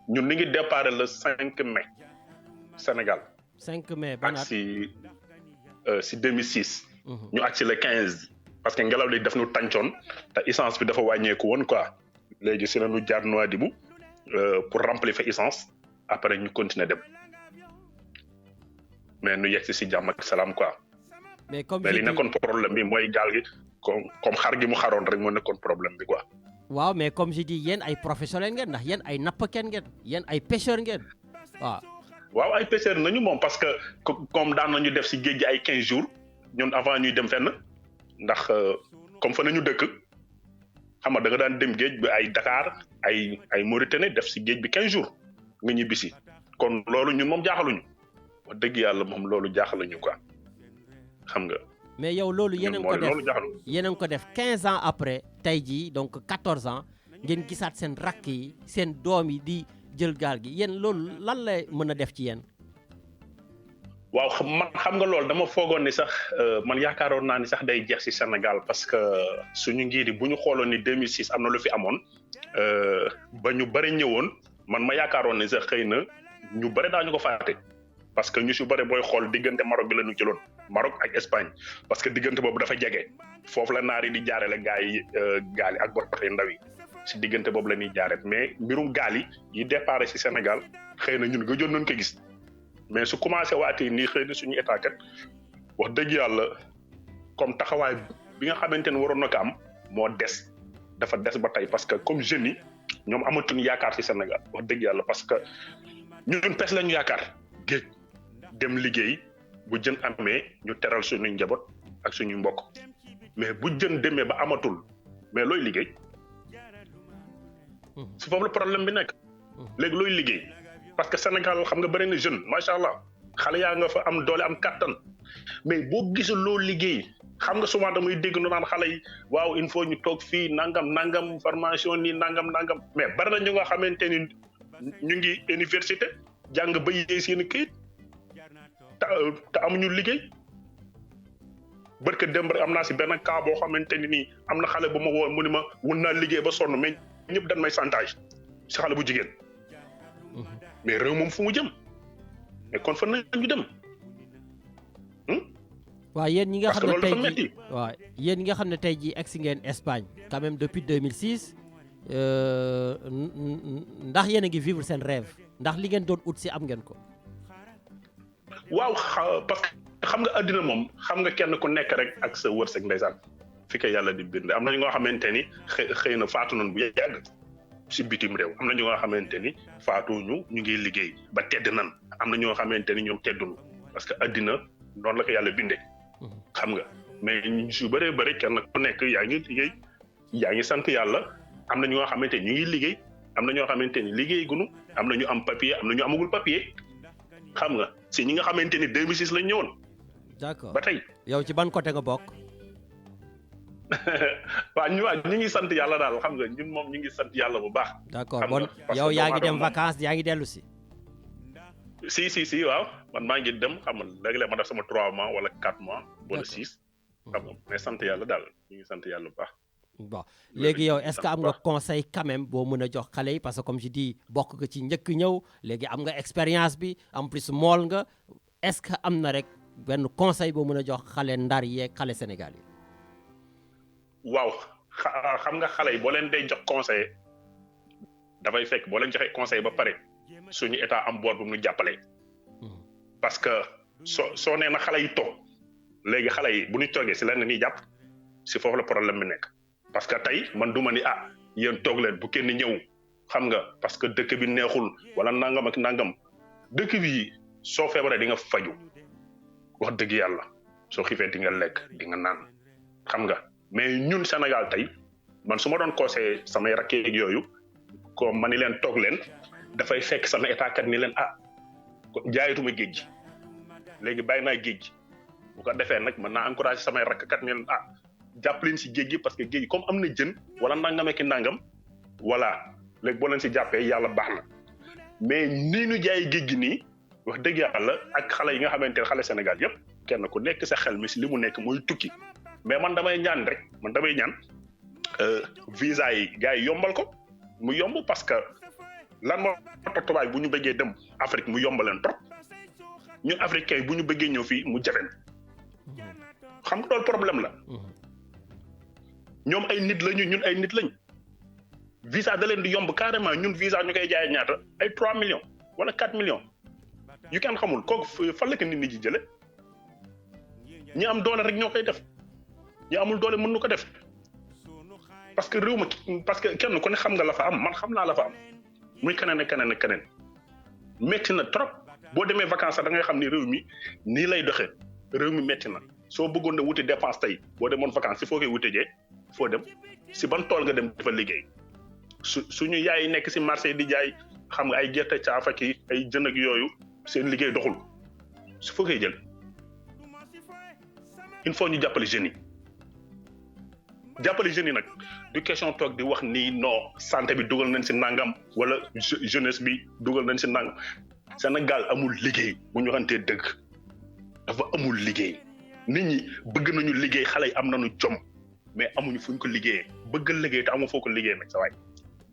ñun ni ngi départ le 5 mai Sénégal. 5 mai ban at si 2006. ñu agsi le 15 parce que ngelaw li daf ñu tàncoon te essence bi dafa wàññeeku woon quoi léegi si la ñu jaar Nouadhibou pour remplir fa essence après ñu continuer dem mais ñu yegg si jàmm ak salaam quoi. mais comme li nekkoon problème bi mooy gaal gi comme xar gi mu xaroon rek moo nekkoon problème bi quoi. waaw mais comme je dis yéen ay professionnels ngeen ndax yéen ay nappkat ngeen yéen ay pêcheurs ngeen waaw. waaw ay pêcheurs nañu moom parce que comme daan nañu def si géej gi ay 15 jours ñun avant ñuy dem fenn ndax comme fa nañu dëkk xam nga da nga daan dem géej bi ay Dakar ay Mauritanie def si géej bi 15 jours nga ñibbisi kon loolu ñun moom jaaxaluñu wax dëgg yàlla moom loolu jaaxaluñu quoi xam nga. mais yow loolu yéen a ngi ko def 15 ans après tey jii donc 14 ans ngeen gisaat seen rakk yi seen doom yi di jël gaal gi yéen loolu lan lay mën a def ci yéen. waaw man xam nga loolu dama foogoon ni sax man yaakaaroon naa ni sax day jeex ci Sénégal parce que suñu njiit yi bu ñu xooloon ni 2006 am na lu fi amoon ba ñu bëri ñëwoon man ma yaakaaroon ni sax xëy na ñu bëri daañu ko fàtte parce que ñu si bëri booy xool diggante Maroc bi la ñu jëloon Maroc ak Espagne parce que diggante boobu dafa jege foofu la naar yi di jaarale gaal yi ak bateau yu ndaw yi si diggante boobu la ñuy jaare mais mbirum gaal yi départ ci Sénégal xëy na ñun gëjoon nañ ko gis mais su commencé waatee nii xëy na suñu état kat wax dëgg yàlla comme taxawaay bi nga xamante ne waroon na ko am moo dafa des ba tey parce que comme jeunes yi ñoom amatuñu yaakaar ci Sénégal wax dëgg yàlla parce que ñun pes lañu yaakaar géej dem liggéey bu jën amee ñu teral suñuy njaboot ak suñuy mbokk mais bu jën demee ba amatul mais looy liggéey si foofu la problème bi nekk léegi looy liggéey parce que Sénégal xam nga bëri na jeune macha allah xale yaa nga fa am doole am kattan mais boo gisul loo liggéey xam nga souvent damay dégg nu naan xale yi waaw il faut ñu toog fii nangam formation nii nangam mais bari na ñu nga xamante ni ñu ngi université jàng ba yéey seen këyit te amuñu liggéey barke démb rek am naa si benn cas boo xamante ni nii am na xale bu ma woo mu ni ma mun naa liggéey ba sonn mais ñëpp dañ may chantage si xale bu jigéen mais réew moom fu mu jëm mais kon fan nañu dem. waaw yéen ñi nga xam ne tey jii waaw yéen ñi nga xam ne tey jii egsi ngeen Espagne quand même depuis 2006 ndax yéen a ngi vivre seen rêve ndax li ngeen doon ut si am ngeen ko. waaw parce que xam nga àddina moom xam nga kenn ku nekk rek ak sa wërsëg ndeysaan fi ko yàlla di bind am na ñu nga xamante ni xëy na faatu nañ bu yàgg si bitim réew am na ñu nga xamante ni faatuñu ñu ngi liggéey ba tedd nan am na ñoo xamante ni ñoom tedduñu parce que àddina noonu la ko yàlla bindee xam nga mais ñu su bëree bëri kenn ku nekk yaa ngi liggéey yaa ngi sant yàlla am na ñoo xamante ni ñu ngi liggéey am na ñoo xamante ni liggéey gunu am na ñu am papier am na ñu amagul papier xam nga si ñi nga xamante ni 2006 lañ ñëwoon. d'accord ba tey. yow ci ban côté nga bokk. waaw ñu ngi sant yàlla daal xam nga ñun moom ñu ngi sant yàlla bu baax. d'accord bon yow yaa ngi dem vacances yaa ngi dellu si. si waaw man maa ngi dem xam nga léeg-léeg ma def sama 3 mois wala 4 mois wala 6. xam nga mais sant yàlla daal ñu ngi sant yàlla bu baax. bon léegi yow est-ce que am nga conseil quand même boo mën a jox xale yi parce que comme je dis bokk nga ci njëkk ñëw léegi am nga expérience bi en plus mool nga est-ce que am na rek benn conseil boo mën a jox xale Ndar yi ak xale Sénégal yi. waaw xam nga xale yi boo leen day jox conseil dafay fekk boo leen joxee conseil ba pare suñu état am boor bu ñu jàppale. parce que soo nee na xale yi toog léegi xale yi bu ñu toogee si lenn nii jàpp si foofu la problème bi nekk. parce que tey man du ma ni yéen toog leen bu kenn ñëw xam nga parce que dëkk bi neexul wala nangam ak nangam dëkk bi soo feebaree di nga faju wax dëgg yàlla soo xiifee di nga lekk di nga naan xam nga mais ñun Sénégal tey man su ma doon conseillé samay rakk yeeg yooyu ko ma ni leen toog leen dafay fekk sama état kat ni leen jaayatuma géej gi léegi bàyyi naa géej gi bu ko defee nag mën naa encouragé samay rakk kat ni leen jàpp leen si géej gi parce que géej gi comme am na jën wala nangam ak nangam voilà léegi boo leen si jàppee yàlla baax na mais nii ñu jaay géej gi nii wax dëgg yàlla ak xale yi nga xamante ne xale Sénégal yëpp kenn ku nekk sa xel mi si li mu nekk mooy tukki mais man damay ñaan visa yi gars yi yombal ko mu yomb parce que lan moo tax tubaab bu ñu bëggee dem Afrique mu yombaleen trop ñun africain bu ñu bëggee ñëw fii mu jafeen xam nga loolu problème la. ñoom ay nit lañu ñun ay nit lañ visa da leen di yomb carrément ñun visa ñu koy jaayee ñaata ay 3 millions wala 4 millions yu kenn xamul kooku fan la ko nit ñi ji jële ñi am doole rek ñoo koy def ñi amul doole mën nu ko def parce que réew ma parce que kenn ku ne xam nga la fa am man xam naa la fa am muy keneen ak keneen ak keneen métti na trop boo demee vacances da ngay xam ni réew mi nii lay doxee réew mi métti na soo bëggoon a wuti dépense tey boo demoon vacances si foo koy wute jee foo dem si ban tool nga dem dafa liggéey suñu yaay yi nekk si marché di jaay xam nga ay gerte caaf ak ay jën ak yooyu seen liggéey doxul su foo koy jël il faut ñu jàppale jeunes yi nag du question toog di wax nii non santé bi dugal nañ si nangam wala jeunesse bi dugal nañ si nangam Sénégal amul liggéey bu ñu waxantee dëgg dafa amul liggéey nit ñi bëgg nañu liggéey xale yi am nañu jom mais amuñu fuñ ko liggéeyee bëgg liggéey te amoo foo ko liggéey nag sa waay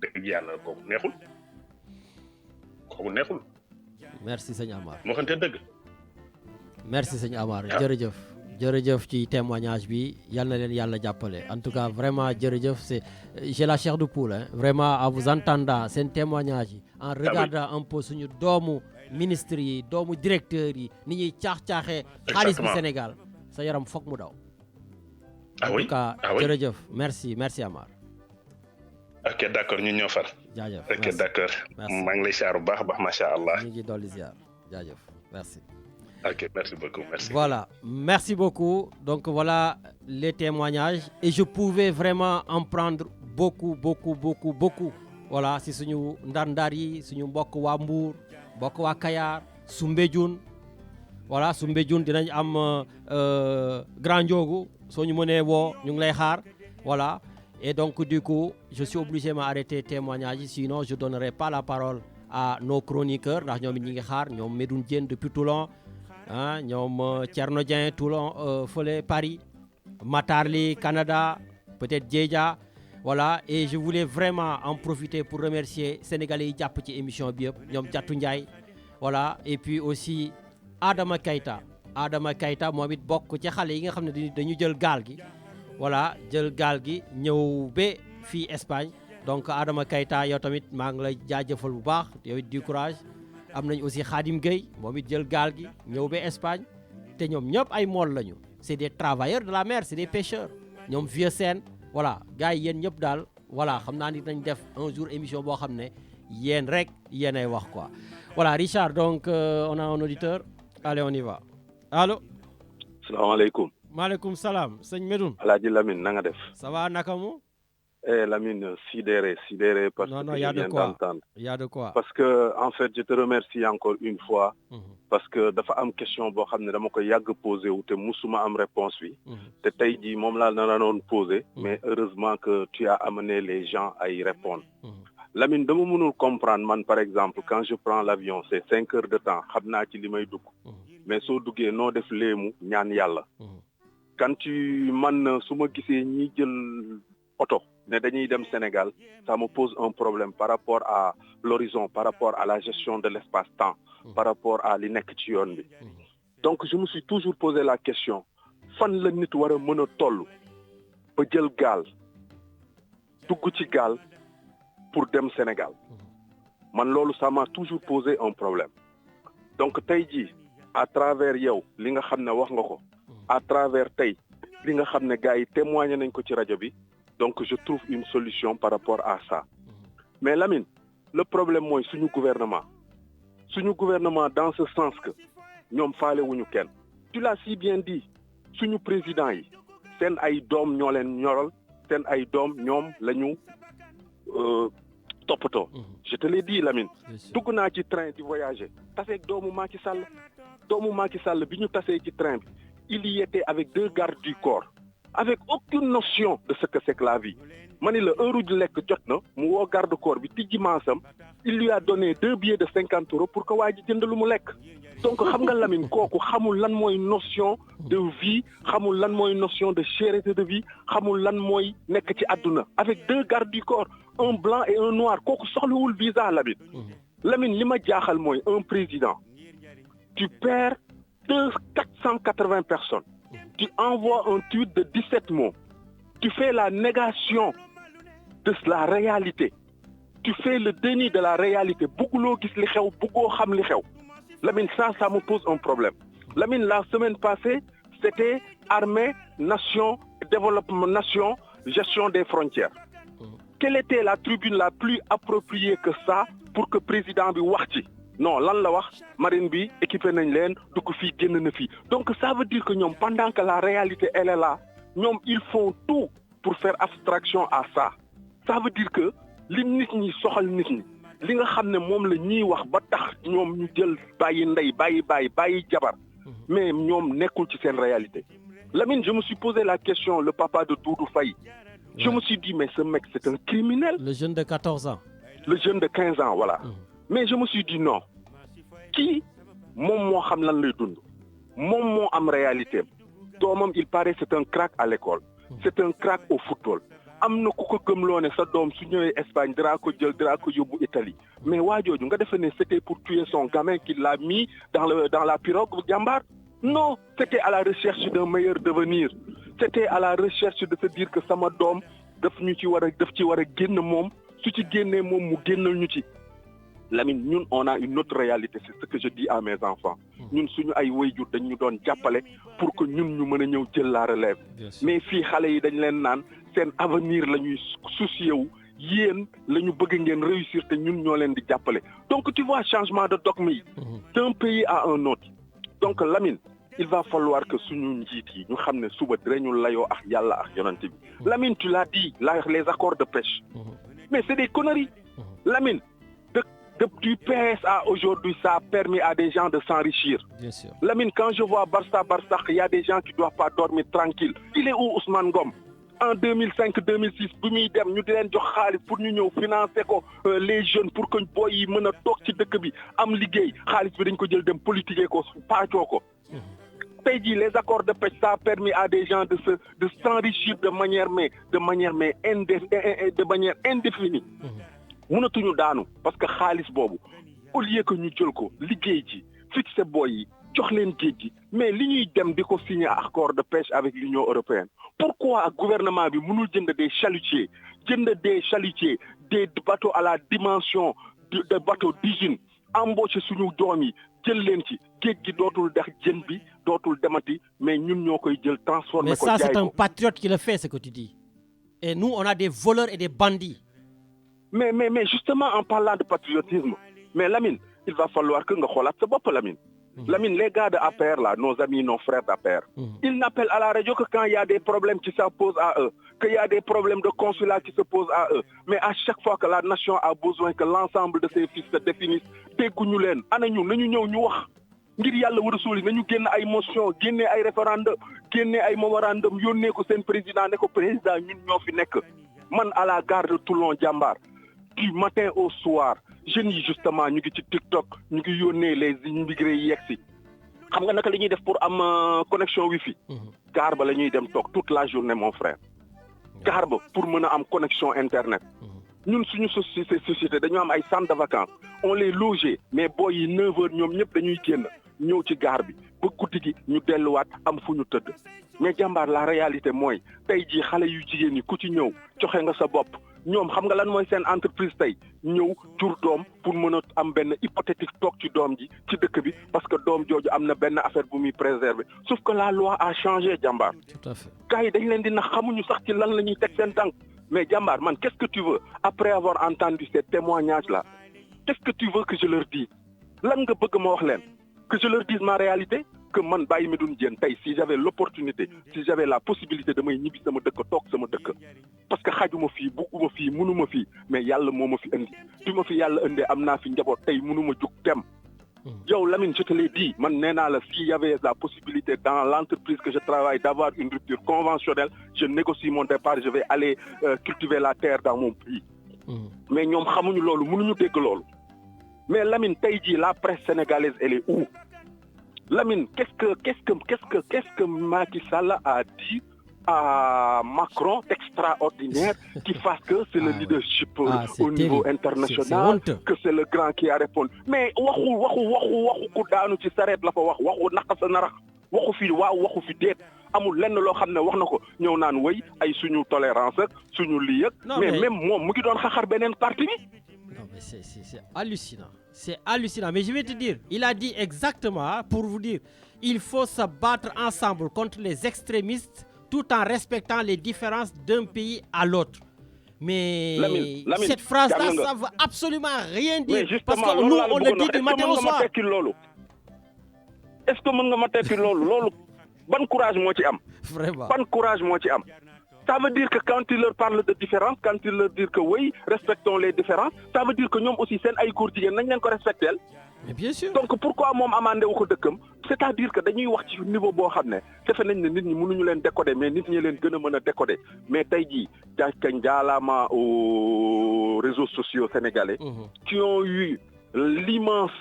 dëgg yàlla kooku neexul. merci sëñ Amar. moo xamante dëgg. merci sëñ Amar jërëjëf ci témoignage bi yal na leen yàlla jàppale en tout cas vraiment jërëjëf j'ai la chair de poule hein. Vraiment en vous entendant seen témoignage yi en regardant un peu suñu doomu ministres yi doomu directeurs yi ni ñuy caax-caaxee xaalis bi Sénégal sa yaram foog mu daw. En tout cas jërëjëf merci Amar. ok d'accord ñun ñoo far. jaajëf ok d'accord maa ngi lay ziar bu baax macha allah. ñu ngi dolli ziar jaajëf merci. ok merci beaucoup merci. Voilà merci beaucoup donc voilà les témoignages et je pouvais vraiment en prendre beaucoup voilà si suñu ndar yi suñu mbokk waa Mbour mbokk waa Kayar Soumbédioune voilà Soumbédioune dinañ am Grand Ndiogou soo ñu mënee woo ñu ngi lay xaar voilà et donc du coup je suis obligé m'arrêter témoignage yi sinon je donnerai pas la parole à nos chroniqueurs ndax ñoom it ñi ngi xaar ñoom Medoune Diène depuis Toulon ñoom Thierno Dieng Toulon fële Paris Matarli Canada peut-être Djedja voilà et je voulais vraiment en profiter pour remercier sénégalais yi jàpp ci émission bi yëpp ñoom Diatou Ndiaye voilà et puis aussi Adama Keita moom it bokk ci xale yi nga xam ne dañu jël gaal gi voilà jël gaal gi ñëw ba fii Espagne donc Adama Keita yow tamit maa ngi lay jaajëfal bu baax yow it du courage am nañ aussi Khadim Gueye moom it jël gaal gi ñëw ba Espagne te ñoom ñëpp ay mool lañu c'est des travailleurs de la mer c'est des pêcheurs ñoom Vieux Sène voilà gars yi yéen ñëpp daal voilà xam naa ni dañ def un jour émission boo xam ne yéen rek yéenay wax quoi voilà Richard donc on a un auditeur allez on y va allo. salaamaaleykum. maaleykum salaam sëñ Medoune. Alaaji Lamine na nga def. ça va naka mu. Lamine, sidéré parce non, que je viens d'entendre. Il y a de quoi. Parce que, en fait, je te remercie encore une fois, parce que dafa am question boo xam ne dama ko yàgg posé wu te musuma am réponse bi. te tey jii moom laa na doon posé. mais heureusement que tu as amené les gens à y répondre. Lamine dama mënul comprendre man par exemple quand je prends l'avion c'est 5 heures de temps xam naa ci li may dugg. mais soo duggee noo def léemu ñaan yàlla. quand man su ma gisee ñi jël oto. ne dañuy dem Sénégal ça me pose un problème par rapport à l'horizon par rapport à la gestion de l'espace-temps par rapport à li nekk ci yoon bi donc je me suis toujours posé la question fan la nit war a mën a toll ba jël gaal dugg ci gaal pour dem Sénégal man loolu ça m'a toujours posé un problème donc tey jii à travers yow li nga xam ne wax nga ko à travers tey li nga xam ne gars yi témoigné nañ ko ci rajo bi donc je trouve une solution par rapport à ça mais Lamine le problème mooy suñu gouvernement dans ce sens que ñoom faale wuñu kenn tu l'as si bien dit suñu président yi seen ay doom ñoo leen ñoral seen ay doom ñoom la ñu toppatoo je te l'ai dit Lamine dugg naa ci train di voyager taseeg doomu Macky Sall bi ñu tasee ci train bi il y était avec 2 gardes du corps avec aucune notion de ce que c'est que la vie ma ni la heure ju lekk jot na mu woo garde corps bi tijji maasam il lui a donné 2 billets de 50 € pour que waa ji jënd lu mu lekk donc xam nga Lamine kooku xamul lan mooy notion de vie xamul lan mooy notion de cherté de vie xamul lan mooy nekk ci àdduna avec 2 gardes du corps un blanc et un noir kooku soxlawul visa Lamine li ma jaaxal mooy un président tu perds 480 personnes tu envoies un tweet de 17 mots tu fais la négation de la réalité tu fais le déni de la réalité bugguloo gis li xew buggoo xam li xew Lamine ça me pose un problème Lamine la semaine passée c'était armée nation développement nation gestion des frontières quelle était la tribune la plus appropriée que ça pour que président bi wax ci non lan la wax marine bi équipé nañ leen dugg fii génn na fii donc ça veut dire que ñoom pendant que la réalité elle est là ñoom ils font tout pour faire abstraction à ça ça veut dire que li nit ñi soxal nit ñi li nga xam ne moom la ñuy wax ba tax ñoom ñu jël bàyyi ndey bàyyi jabar mais ñoom nekkul ci seen réalité Lamine je me suis posé la question le papa de Doudou Faye je me suis dit mais ce mec c'est un criminel le jeune de 14 ans le jeune de 15 ans voilà mais je me suis dit non kii moom moo xam lan lay dund moom moo am réalité doomam il paraît c'est un crack à l'école c'est un crack au football am na ku ko gëmloo ne sa doom su ñëwee Espagne dara ko yóbbu Italie mais waa jooju nga defe ne c'était pour tuer son gamin qu'il l'a mis dans la pirogue jàmbaar non c'était à la recherche d'un meilleur devenir c'était à la recherche de se dire que sama doom daf ci war a génn moom su ci génnee moom mu génnal ñu ci Lamine ñun on a une autre réalité c'est ce que je dis à mes enfants ñun suñu ay waajur dañ ñu doon jàppale pour que ñun ñu mën a ñëw jël la relève mais fii xale yi dañ leen naan seen avenir la ñuy soucier wu yéen la ñu bëgg ngeen réussir te ñun ñoo leen di jàppale donc tu vois changement de dogme yi d'un pays à un autre donc Lamine il va falloir que suñu njiit yi ñu xam ne suba dinañu layoo ak yàlla ak yonent bi Lamine tu l'as dit les accords de pêche mais c'est des conneries Lamine du PS à aujourd'hui, ça a permis à des gens de s'enrichir. Bien sûr. Lamine, quand je vois Barça, il y a des gens qui ne doivent pas dormir tranquille. Il est où Ousmane Ngom? En 2005-2006, nous avons pour nous financer les jeunes pour que les boys puissent sortir de Kébi, am liguey, khalis bi dañ ko jël dem politiquer ko, pacho ko. Les accords de pêche, ça a permis à des gens de s'enrichir de manière indéfinie. mënatuñu daanu parce que xaalis boobu au lieu que ñu jël ko liggéey ci fixé boy yi jox leen géej gi mais li ñuy dem di ko signer accord de pêche avec l'Union européenne pourquoi gouvernement bi mënul jënd des chalutiers des bateaux à la dimension de bateaux d'usine embauché suñu doom yi jël leen ci géej gi dootul dex jën bi dootul demati mais ñun ñoo koy jël transformer ko mais ça c'est un patriote qui le fait ce que tu dis et nous on a des voleurs et des bandits. Mais justement en parlant de patriotisme mais Lamine il va falloir que nga xoolaat sa bopp Lamine Lamine les gars de APR là nos amis nos frères d'APR ils n'appellent à la radio que quand il y a des problèmes qui se posent à eux qu'il y a des problèmes de consulat qui se posent à eux mais à chaque fois que la nation a besoin que l'ensemble de ses fils se définissent dégguñu leen ana ñu nañu ñëw ñu wax ngir yàlla war a suuli nañu génn ay motion génne ay référendum génne ay mémorandum yónnee ko seen président ne ko président ñun ñoo fi nekk man à la gare de Toulon jàmbaar du matin au soir jeunes yi justement ñu ngi ci TikTok ñu ngi yónnee les immigrés yi yegsi xam nga naka la ñuy def pour am connexion wifi gaar ba la ñuy dem toog toute la journée mon frère gaar ba pour mën a am connexion internet ñun suñu société dañu am ay centres de vacances on les loge mais boy yi 9h ñoom ñëpp dañuy génn ñëw ci gaar bi ba guddi gi ñu delluwaat am fu ñu tëdd mais jàmbaar la réalité mooy tey jii xale yu jigéen ñi ku ci ñëw joxe nga sa bopp ñoom xam nga lan mooy seen entreprise tey ñëw jur doom pour mën a am benn hypothétique toog ci doom ji ci dëkk bi parce que doom jooju am na benn affaire bu muy préserver sauf que la loi a changé jàmbaar. Tout à fait. gars yi dañ leen di nax xamuñu sax ci lan la ñuy teg seen tànk mais jàmbaar man qu'est-ce que tu veux après avoir entendu ces témoignages là qu'est-ce que tu veux que je leur dise lan nga bëgg ma wax leen que je leur dise ma réalité que man Baye Medoune Diène tey si j'avais l'opportunité si j'avais la possibilité damay ñibbi sama dëkk toog sama dëkk parce que xajuma fii bugguma fii mënuma fii mais yàlla moo ma fi indi bi ma fi yàlla indee am naa fi njaboot tey mënuma jug dem yow Lamine je te l'ai dit man nee naa la s'il y avait la possibilité dans l'entreprise que je travaille d'avoir une rupture conventionnelle je négocie mon départ je vais aller cultiver la terre dans mon pays mais ñoom xamuñu loolu mënuñu dégg loolu mais Lamine tey jii la presse sénégalaise elle est où Lamine qu'est-ce que Macky Sall a dit à Macron d'extraordinaire qui fasse que c'est le leadership au niveau international que c'est le grand qui a répondu mais waxu ku daanu ci sareet la fa waxu naka sa narax waxu fi waaw waxu fi déet amul lenn loo xam ne wax na ko ñëw naan way ay suñu tolérance ak suñu lii ak mais même moom mu ngi doon xaxar beneen parti bi. Non mais c'est hallucinant. C'est hallucinant. Mais je vais te dire, il a dit exactement, pour vous dire, il faut se battre ensemble contre les extrémistes tout en respectant les différences d'un pays à l'autre. Mais Lamine, cette phrase-là, ça ne veut absolument rien dire. Parce que nous, on le dit du matin au soir. Est-ce que mën nga ma tekki loolu ban courage moo ci am. Vraiment. Ban courage moo ci am. Ça veut dire que quand il leur parle de différence, quand il leur dit que oui, respectons les différences, ça veut dire que ñoom aussi seen ay góor jigéen nañ leen ko respecter. Mais bien sûr. Donc pourquoi moom amandé wu ko dëkkam c'est-à-dire que dañuy wax ci niveau boo xam ne defe nañ ne nit ñi mënuñu leen décoder mais nit ñi leen gën a mën a décoder mais tey jii jàkkañ jaalaama aux réseaux sociaux sénégalais qui ont eu l'immense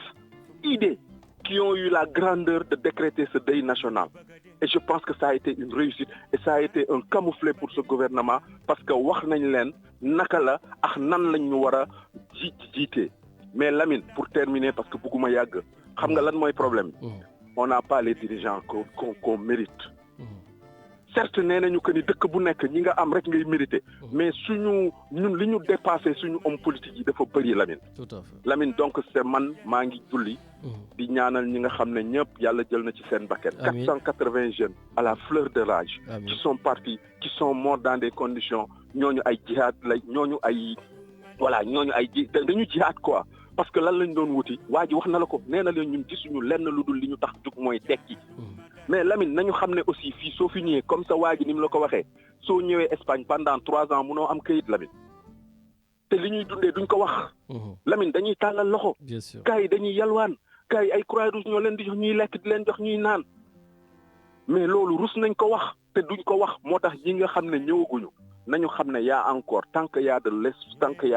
idée, qui ont eu la grandeur de décréter ce deuil national. Et je pense que ça a été une réussite et ça a été un camouflet pour ce gouvernement parce que wax nañ leen naka la ak nan lañ ñu war a jiite. Mais Lamine, pour terminer, parce que beaucoup yàgg xam nga lan mooy problème on n'a pas les dirigeants qu'on mérite. Certes nee nañu que ni dëkk bu nekk ñi nga am rek ngay mérité mais suñu ñun li ñu dépassé suñu homme politique yi dafa bëri Lamine. Tout à fait. Lamine donc c'est man maa ngi julli di ñaanal ñi nga xam ne ñëpp yàlla jël na ci seen bakkan 480 jeunes à la fleur de l'âge qui sont partis qui sont morts dans des conditions ñooñu ay jihaad la ñooñu ay voilà ñooñu ay dañu jihaad quoi parce que lan lañ doon wuti waa ji wax na la ko nee na leen ñun gisuñu lenn lu dul li ñu tax jug mooy tekki mais Lamine nañu xam ne aussi fii soo fi ñëwee comme ça waa ji ni mu la ko waxee soo ñëwee Espagne pendant 3 ans munoo am kayit Lamine te li ñuy dundee duñ ko wax Lamine dañuy tàllal loxo gars yi dañuy yalwaan gars yi ay Croix-Rouge ñoo leen di jox ñuy lekk di leen jox ñuy naan mais loolu rus nañ ko wax te duñ ko wax moo tax ñi nga xam ne ñëwaguñu nañu xam ne y a encore tant que y a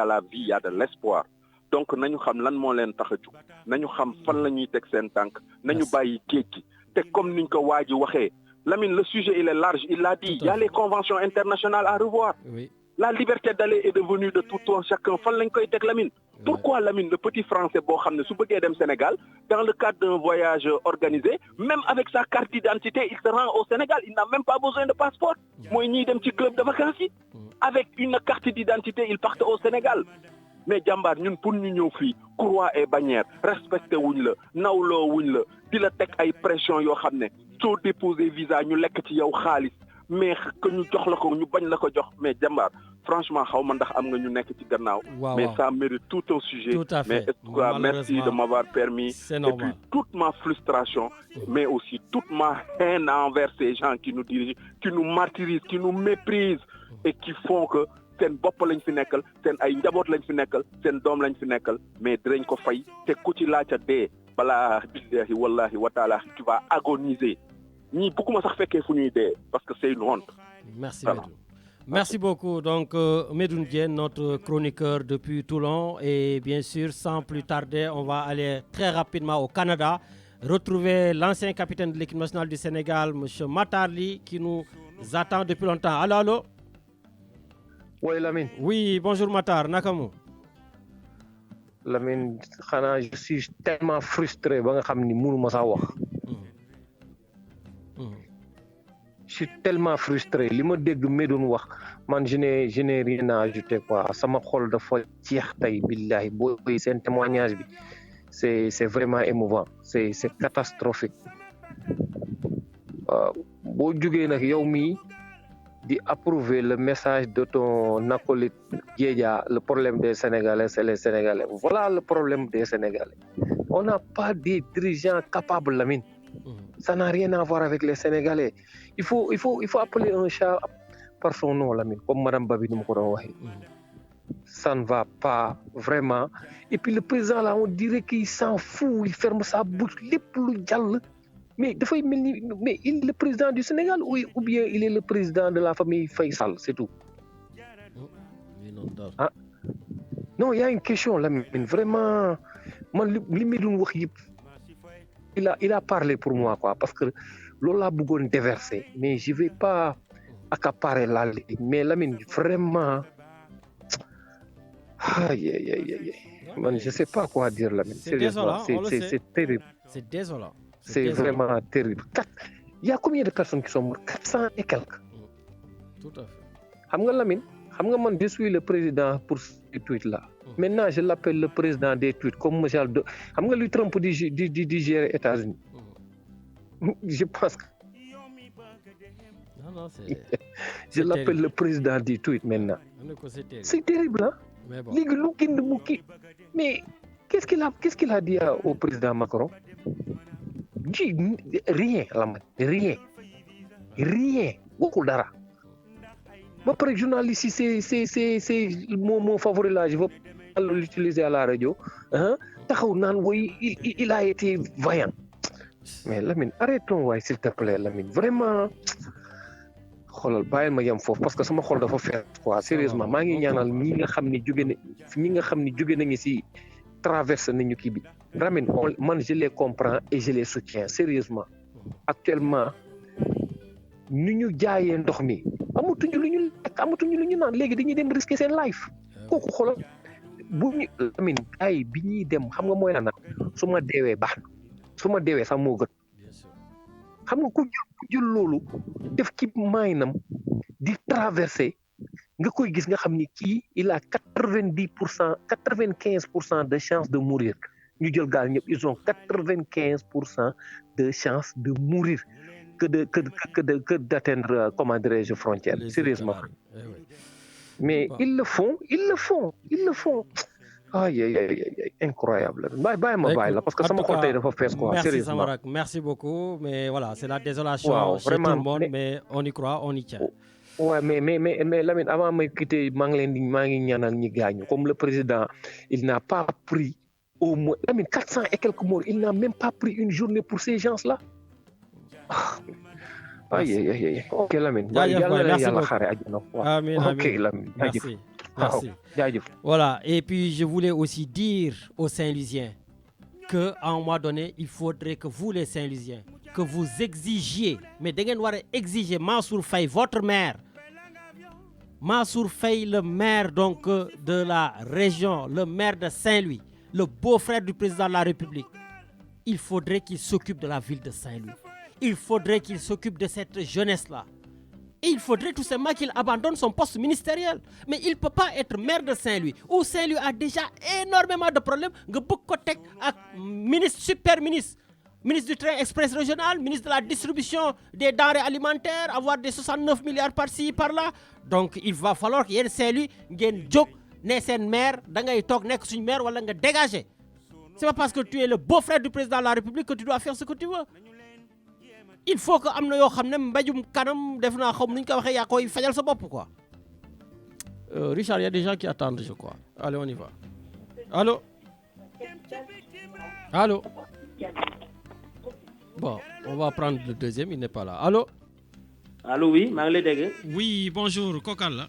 la vie y a de l'espoir donc nañu xam lan moo leen tax a jug nañu xam fan la ñuy teg seen tànk nañu bàyyi géej gi te comme niñ ko waa ji waxee Lamine le sujet il est large il l'a dit il y a les conventions internationales à revoir la liberté d'aller et de venir de tout un chacun fan lañ koy teg Lamine pourquoi Lamine le petit français boo xam ne su bëggee dem Sénégal dans le cadre d'un voyage organisé même avec sa carte d'identité il se rend au Sénégal il n'a même pas besoin de passeport mooy ñiy dem ci club de vacances yi avec une carte d'identité il part au Sénégal mais jàmbaar ñun pour ñu ñëw fii croix et bannière respecté wuñ la nawloo wuñ la di la teg ay pression yoo xam ne soo déposé visa ñu lekk ci yow xaalis mais que ñu jox la ko ñu bañ la ko jox mais jàmbaar franchement xaw ma ndax am nga ñu nekk ci gannaaw mais ça mérite tout un sujet mais merci de m'avoir permis et puis toute ma frustration mais aussi toute ma haine envers ces gens qui nous dirigent qui nous martyrisent qui nous méprisent et qui font que seen bopp lañ fi nekkal seen ay njaboot lañ fi nekkal seen doom lañ fi nekkal mais dinañ ko fay te ku ci laajte dee balaa billahi wallahi wa taala tu vas agoniser ñii bëgguma sax fekkee fu ñuy dee parce que c'est une honte. Merci Medoune. Merci beaucoup donc Medoune Diène notre chroniqueur depuis Toulon et bien sûr sans plus tarder on va aller très rapidement au Canada retrouver l'ancien capitaine de l'équipe nationale du Sénégal monsieur Matar Ly qui nous attend depuis longtemps allô. Oui Lamine. Oui bonjour Matar naka mu. Lamine xanaa je suis tellement frustré ba nga xam ni mënuma sax wax. je suis tellement frustré li ma dégg Medoune wax man je n'ai rien à ajouter quoi sama xol dafa jeex tey billahi booy seen témoignage bi c'est vraiment émouvant c'est catastrophique boo jógee nag yow mii di approuver le message de ton acolyte Diédia le problème des Sénégalais c'est les Sénégalais voilà le problème des Sénégalais on n'a pas des dirigeants capables Lamine ça n'a rien à voir avec les Sénégalais il faut appeler un chat par son nom Lamine comme madame Babi ni mu ko doon waxee ça ne va pas vraiment et puis le président là on dirait qu'il s'en fout il ferme sa bouche lépp lu jàll mais dafay mel ni mais il est le président du Sénégal ou bien il est le président de la famille Faye Sall c'est tout ah non il y a une question Lamine vraiment man li mi doon wax yëpp il a parlé pour moi quoi parce que loolu laa bëggoon déverser mais je vais pas accaparer la ligne mais Lamine vraiment aïe man je sais pas quoi dire Lamine sérieusement c'est terrible c'est désolant c'est vraiment terrible il y a combien de personnes qui sont mortes 400 et quelques tout à fait xam nga Lamine xam nga man je suis le président pour ces tweets là maintenant je l'appelle le président des tweets comme monsieur xam nga luy Trump di gérer États-Unis je pense que non je l'appelle le président des tweets maintenant c'est terrible hein léegi lu génn mu kii mais qu'est-ce qu'il a dit au président Macron ji rien la man rien waxul dara ba pare journaliste yi c'est mon favori là je veux l'utiliser à la radio taxaw naan woy il a été vaillant mais Lamine arrêtons waay s'il te plaît Lamine vraiment xoolal bàyyil ma yem foofu parce que sama xol dafa fees quoi sérieusement maa ngi ñaanal ñi nga xam ne jóge nañu ci traversé nañu kii bi Lamine man je les comprends et je les soutiens sérieusement actuellement ni ñu jaayee ndox mi amatuñu lu ñu naan léegi dañuy dem risquer seen life kooku xoolal bu ñu Lamine ay bi ñuy dem xam nga mooy la nag su ma deewee baax na su ma deewee sax moo gën xam nga ku jël loolu def ci maynam di traverser nga koy gis nga xam ni kii il a 95% de chance de mourir ñu jël gaal ñëpp ils ont 95% de chance de mourir que d'atteindre comment dirais-je frontière sérieusement mais ils le font aïe incroyable bàyyi ma bàyyi la parce que sama xol tey dafa fees quoi sérieusement Samarak merci beaucoup mais voilà c'est la désolation chez tout le monde mais on y croit on y tient ouais mais Lamine avant may quitter maa ngi ñaanal ñi gaañu comme le président il n'a pas pris au moins Lamine 400 et quelques morts il n'a même pas pris une journée pour ces gens-là aïe ok Lamine yàlla xaare àjjana amiin ok Lamine merci jaajëf voilà et puis je voulais aussi dire aux Saint-Louisiens que à un moment donné il faudrait que vous les Saint-Louisiens que vous exigiez mais da ngeen war a exiger Mansour Faye votre maire Mansour Faye le maire donc de la région le maire de Saint-Louis le beau-frère du président de la République il faudrait qu'il s'occupe de la ville de Saint-Louis il faudrait qu'il s'occupe de cette jeunesse-là. Et il faudrait tout simplement qu'il abandonne son poste ministériel. Mais il ne peut pas être maire de Saint-Louis, où Saint-Louis a déjà énormément de problèmes. Nga bëgg ko teg ak ministre, super ministre, ministre du train express régional, ministre de la distribution des denrées alimentaires, avoir des 69 milliards par-ci, par-là. Donc il va falloir que yéen Saint-Louis ngeen jóg ne seen maire da ngay toog nekk suñu maire wala nga dégager. C'est pas parce que tu es le beau-frère du président de la République que tu dois faire ce que tu veux. Il faut que am na yoo xam ne mbéjum kanam def naa xam nuñ ko waxee yaa koy fajal sa bopp quoi. Richard, il y a des gens qui attendent je crois. Allez, on y va. Allô? Bon, on va prendre le deuxième, il n'est pas là. Allô? Allô, oui, maa ngi lay dégg. Oui, bonjour, kokal la.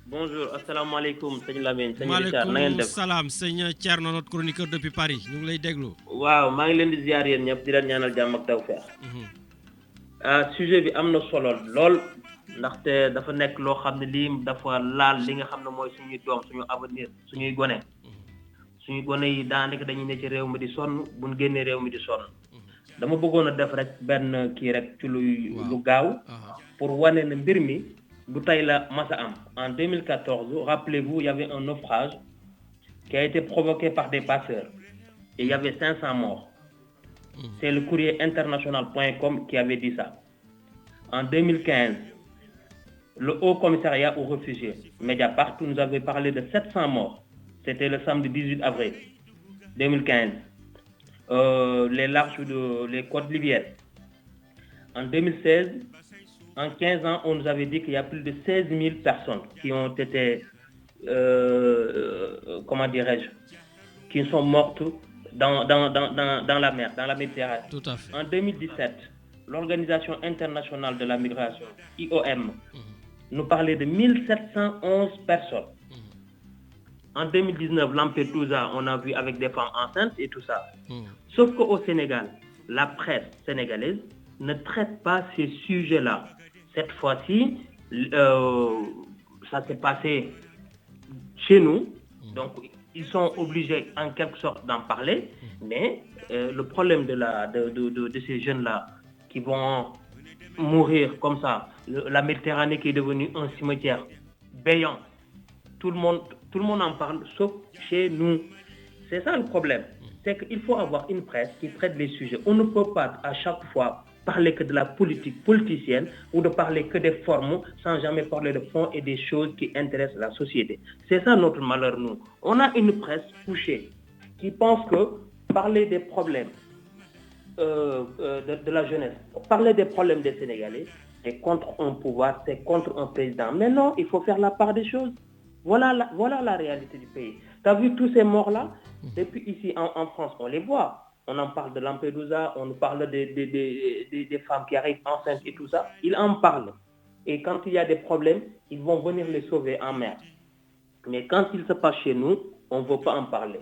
Bonjour, asalaamaaleykum sëñ Lamine, sëñ Richard, na ngeen def? Maaleykum salaam, sëñ Thierno, notre chroniqueur depuis Paris. Ñu ngi lay déglu. Waaw, maa ngi leen di ziar yéen ñëpp di leen ñaanal jàmm ak tawfeex. Sujet bi am na solo lool ndaxte dafa nekk loo xam ne lii dafa laal li nga xam ne mooy suñuy doom suñu avenir suñuy gone yi daanaka dañuy ne ci réew mi di sonn buñ génnee réew mi di sonn dama bëggoon a def rek benn kii rek ci lu gaaw pour wane ne mbir mi du tey la masa am. En 2014, rappelez-vous, il y avait un naufrage qui a été provoqué par des passeurs et il y avait 500 morts. C'est le courrier international.com qui avait dit ça. En 2015, le Haut Commissariat aux réfugiés, Mediapart, nous avait parlé de 700 morts. C'était le samedi 18 avril 2015. Les larges les côtes libyennes. En 2016, en 15 ans, on nous avait dit qu'il y a plus de 16 000 personnes qui ont été, comment dirais-je, qui sont mortes dans la mer, dans la Méditerranée. Tout à fait. En 2017, l'Organisation internationale de la migration, IOM, nous parlait de 1711 personnes. En 2019, Lampedusa, on a vu avec des femmes enceintes et tout ça. Sauf qu'au Sénégal, la presse sénégalaise ne traite pas ces sujets-là. Cette fois-ci, ça s'est passé chez nous, donc ils sont obligés en quelque sorte d'en parler, mais le problème de ces jeunes-là qui vont mourir comme ça, la Méditerranée qui est devenue un cimetière béant, tout le monde en parle, sauf chez nous. C'est ça le problème, c'est qu'il faut avoir une presse qui traite les sujets. On ne peut pas à chaque fois parler que de la politique politicienne ou de parler que des formes sans jamais parler de fond et des choses qui intéressent la société. C'est ça notre malheur, nous. On a une presse couchée qui pense que parler des problèmes de la jeunesse, parler des problèmes des Sénégalais, c'est contre un pouvoir, c'est contre un président. Mais non, il faut faire la part des choses. Voilà la réalité du pays. Tu as vu tous ces morts-là? Depuis ici en France, on les voit. On en parle de Lampedusa, on parle des femmes qui arrivent enceintes et tout ça. Ils en parlent. Et quand il y a des problèmes, ils vont venir les sauver en mer. Mais quand il se passe chez nous, on ne veut pas en parler.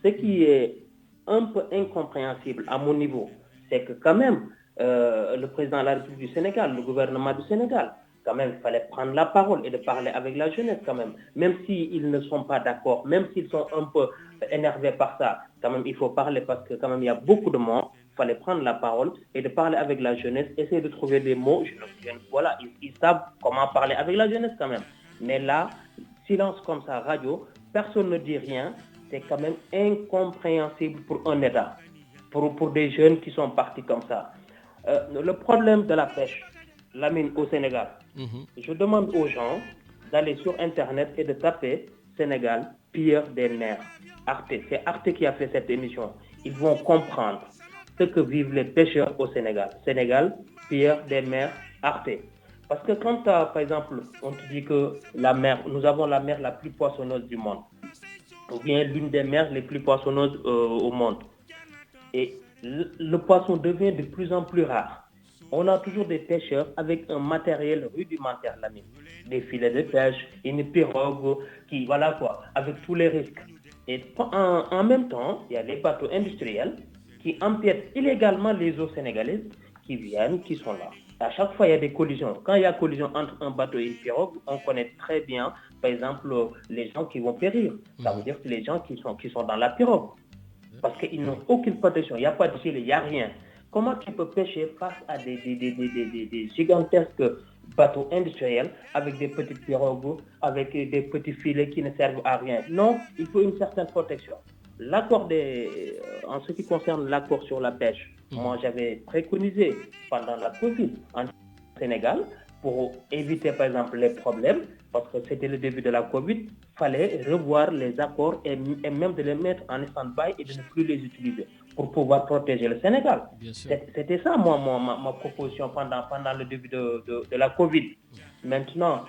Ce qui est un peu incompréhensible à mon niveau, c'est que quand même, le président de la République du Sénégal, le gouvernement du Sénégal, quand même, il fallait prendre la parole et de parler avec la jeunesse quand même s'ils ne sont pas d'accord, même s'ils sont un peu énervés par ça, quand même, il faut parler parce que quand même, il y a beaucoup de morts. Il fallait prendre la parole et de parler avec la jeunesse, essayer de trouver des mots. Voilà, ils savent comment parler avec la jeunesse quand même. Mais là, silence comme ça, radio, personne ne dit rien, c'est quand même incompréhensible pour un État, pour des jeunes qui sont partis comme ça. Le problème de la pêche, la mine au Sénégal, je demande aux gens d'aller sur Internet et de taper Sénégal, pire des mers. Arte, c'est Arte qui a fait cette émission. Ils vont comprendre ce que vivent les pêcheurs au Sénégal. Sénégal, pire des mers, Arte. Parce que quand, par exemple, on te dit que la mer, nous avons la mer la plus poissonneuse du monde, ou bien l'une des mers les plus poissonneuses au monde, et le poisson devient de plus en plus rare. On a toujours des pêcheurs avec un matériel rudimentaire, la mine. Des filets de pêche, une pirogue, qui, voilà quoi, avec tous les risques. Et en même temps, il y a les bateaux industriels qui empiètent illégalement les eaux sénégalaises, qui viennent, qui sont là. À chaque fois, il y a des collisions. Quand il y a collision entre un bateau et une pirogue, on connaît très bien, par exemple, les gens qui vont périr. Ça veut dire que les gens qui sont dans la pirogue. Parce qu'ils n'ont aucune protection. Il n'y a pas de gilet, il n'y a rien. Comment tu peux pêcher face à des gigantesques bateaux industriels avec des petites pirogues, avec des petits filets qui ne servent à rien? Non, il faut une certaine protection. En ce qui concerne l'accord sur la pêche, moi j'avais préconisé pendant la Covid en Sénégal pour éviter par exemple les problèmes, parce que c'était le début de la Covid, il fallait revoir les accords et même de les mettre en stand-by et de ne plus les utiliser pour pouvoir protéger le Sénégal. C'était ça, moi, ma proposition pendant le début de la Covid. Maintenant,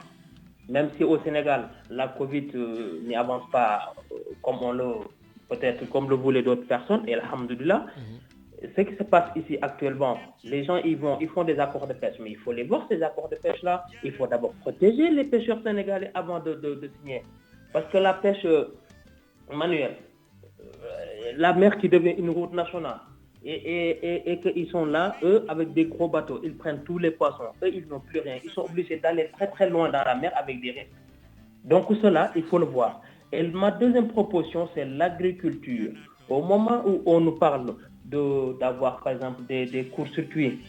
même si au Sénégal, la Covid n'y avance pas peut-être comme le voulaient d'autres personnes, et alhamdoulilah, ce qui se passe ici actuellement, les gens ils font des accords de pêche, mais il faut les voir ces accords de pêche-là. Il faut d'abord protéger les pêcheurs sénégalais avant de signer. Parce que la pêche manuelle, la mer qui devient une route nationale, et qu'ils sont là, eux, avec des gros bateaux, ils prennent tous les poissons, eux, ils n'ont plus rien. Ils sont obligés d'aller très très loin dans la mer avec des risques. Donc cela, il faut le voir. Et ma deuxième proposition, c'est l'agriculture. Au moment où on nous parle d'avoir, par exemple, des courts-circuits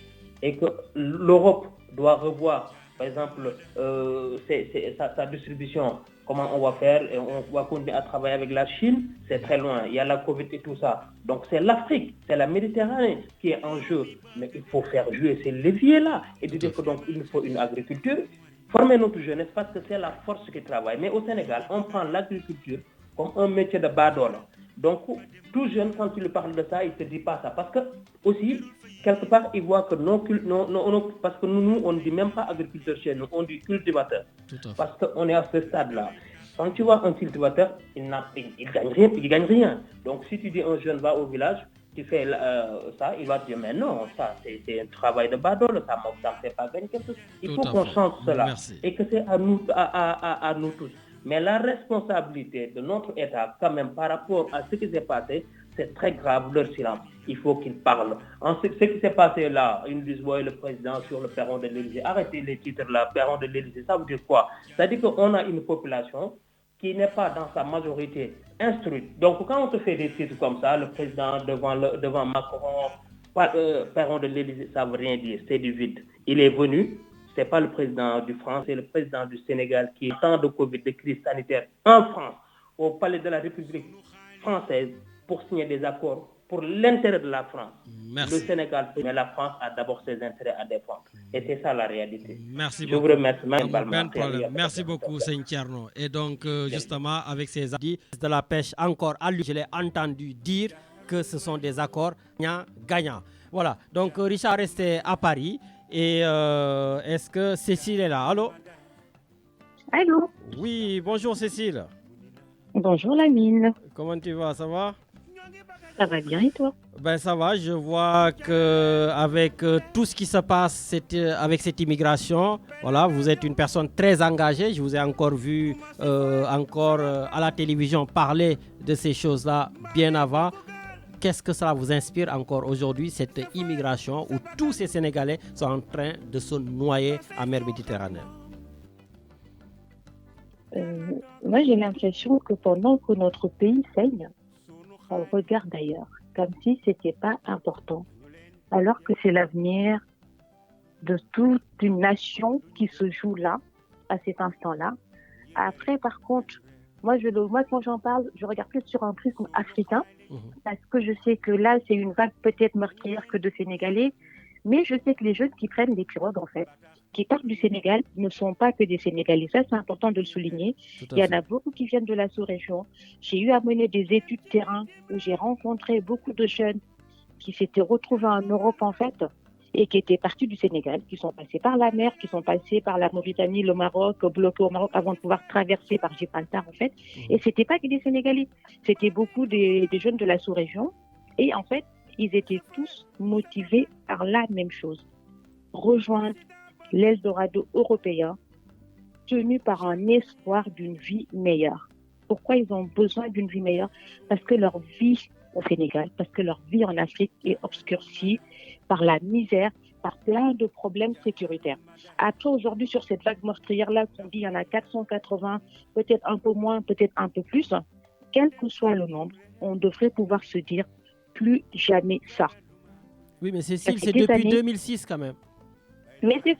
et que l'Europe doit revoir, par exemple, sa distribution, comment on va faire, et on va continuer à travailler avec la Chine, c'est très loin, il y a la Covid et tout ça. Donc c'est l'Afrique, c'est la Méditerranée qui est en jeu, mais il faut faire jouer ces leviers-là et dire que donc il nous faut une agriculture, former notre jeunesse parce que c'est la force qui travaille. Mais au Sénégal, on prend l'agriculture comme un métier de badoole. Donc, tout jeune, quand tu lui parles de ça, il ne te dit pas ça. Parce que, aussi, quelque part, il voit que parce que nous, on ne dit même pas agriculteur chez nous, on dit cultivateur. Parce qu'on est à ce stade-là. Quand tu vois un cultivateur, il gagne rien. Donc, si tu dis un jeune va au village, tu fais ça, il va te dire, mais non, ça, c'est un travail de badoole, ça ne fait pas gagner quelque chose. Il faut qu'on change cela. Merci. Et que c'est à nous tous. Mais la responsabilité de notre État, quand même, par rapport à ce qui s'est passé, c'est très grave, leur silence. Il faut qu'ils parlent. Ce qui s'est passé là, ils disent, ouais, le président sur le perron de l'Élysée. Arrêtez les titres là, perron de l'Élysée, ça veut dire quoi? Ça veut dire qu'on a une population qui n'est pas dans sa majorité instruite. Donc, quand on te fait des titres comme ça, le président devant Macron, perron de l'Élysée, ça ne veut rien dire, c'est du vide. Il est venu. Ce n'est pas le président du France, c'est le président du Sénégal qui est en temps de Covid, de crise sanitaire en France, au palais de la République française, pour signer des accords pour l'intérêt de la France. Merci. Le Sénégal, mais la France a d'abord ses intérêts à défendre. Et c'est ça la réalité. Merci beaucoup. Je vous remercie. Merci beaucoup, Seigne Thierno. Et donc, justement, avec ces accords de la pêche encore à lui, je l'ai entendu dire que ce sont des accords gagnants. Voilà. Donc, Richard restait à Paris. Et est-ce que Cécile est là? Allô? Allô? Oui, bonjour Cécile. Bonjour Lamine. Comment tu vas? Ça va? Ça va bien et toi? Ben ça va, je vois qu'avec tout ce qui se passe avec cette immigration, voilà, vous êtes une personne très engagée. Je vous ai encore vu à la télévision parler de ces choses-là bien avant. Qu'est-ce que cela vous inspire encore aujourd'hui, cette immigration où tous ces Sénégalais sont en train de se noyer en mer Méditerranée? Moi, j'ai l'impression que pendant que notre pays saigne, on regarde ailleurs, comme si ce n'était pas important, alors que c'est l'avenir de toute une nation qui se joue là, à cet instant-là. Après, par contre, moi, quand j'en parle, je regarde plus sur un prisme africain, parce que je sais que là, c'est une vague peut-être meurtrière que de Sénégalais, mais je sais que les jeunes qui prennent les pirogues, en fait, qui partent du Sénégal, ne sont pas que des Sénégalais. Ça, c'est important de le souligner. Il y en a beaucoup qui viennent de la sous-région. J'ai eu à mener des études terrain où j'ai rencontré beaucoup de jeunes qui s'étaient retrouvés en Europe, en fait, et qui étaient partis du Sénégal, qui sont passés par la mer, qui sont passés par la Mauritanie, le Maroc, bloqués au Maroc avant de pouvoir traverser par Gibraltar, en fait. Et c'était pas que des Sénégalais, c'était beaucoup des jeunes de la sous-région. Et en fait, ils étaient tous motivés par la même chose. Rejoindre l'Eldorado européen, tenu par un espoir d'une vie meilleure. Pourquoi ils ont besoin d'une vie meilleure? Parce que leur vie au Sénégal, parce que leur vie en Afrique est obscurcie par la misère, par plein de problèmes sécuritaires. Après, aujourd'hui, sur cette vague meurtrière-là, qu'on dit il y en a 480, peut-être un peu moins, peut-être un peu plus, quel que soit le nombre, on devrait pouvoir se dire plus jamais ça. Oui, mais Cécile, c'est depuis 2006 quand même. Mais c'est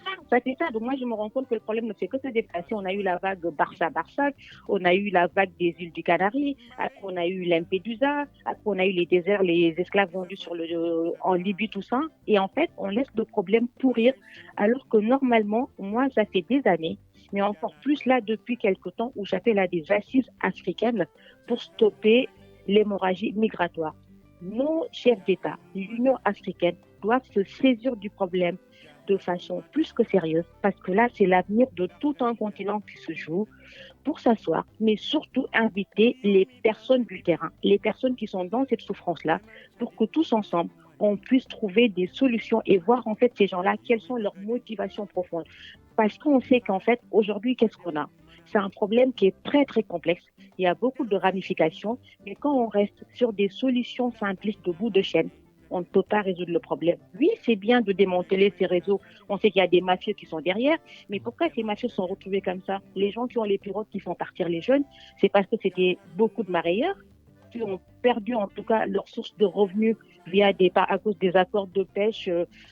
ça. Donc moi, je me rends compte que le problème ne fait que se déplacer. On a eu la vague Barça-Barsac, on a eu la vague des îles du Canari, après on a eu Lampedusa, après on a eu les déserts, les esclaves vendus en Libye, tout ça. Et en fait, on laisse le problème pourrir, alors que normalement, moi, ça fait des années, mais encore plus là depuis quelque temps, où j'appelle à des assises africaines pour stopper l'hémorragie migratoire. Nos chefs d'État, l'Union africaine, doivent se saisir du problème de façon plus que sérieuse, parce que là, c'est l'avenir de tout un continent qui se joue, pour s'asseoir, mais surtout inviter les personnes du terrain, les personnes qui sont dans cette souffrance-là, pour que tous ensemble, on puisse trouver des solutions et voir en fait ces gens-là, quelles sont leurs motivations profondes. Parce qu'on sait qu'en fait, aujourd'hui, qu'est-ce qu'on a? C'est un problème qui est très très complexe. Il y a beaucoup de ramifications, mais quand on reste sur des solutions simplistes de bout de chaîne, on ne peut pas résoudre le problème. Oui, c'est bien de démanteler ces réseaux. On sait qu'il y a des mafieux qui sont derrière, mais pourquoi ces mafieux sont retrouvés comme ça? Les gens qui ont les pirogues qui font partir les jeunes, c'est parce que c'était beaucoup de marailleurs qui ont perdu en tout cas leur source de revenus à cause des accords de pêche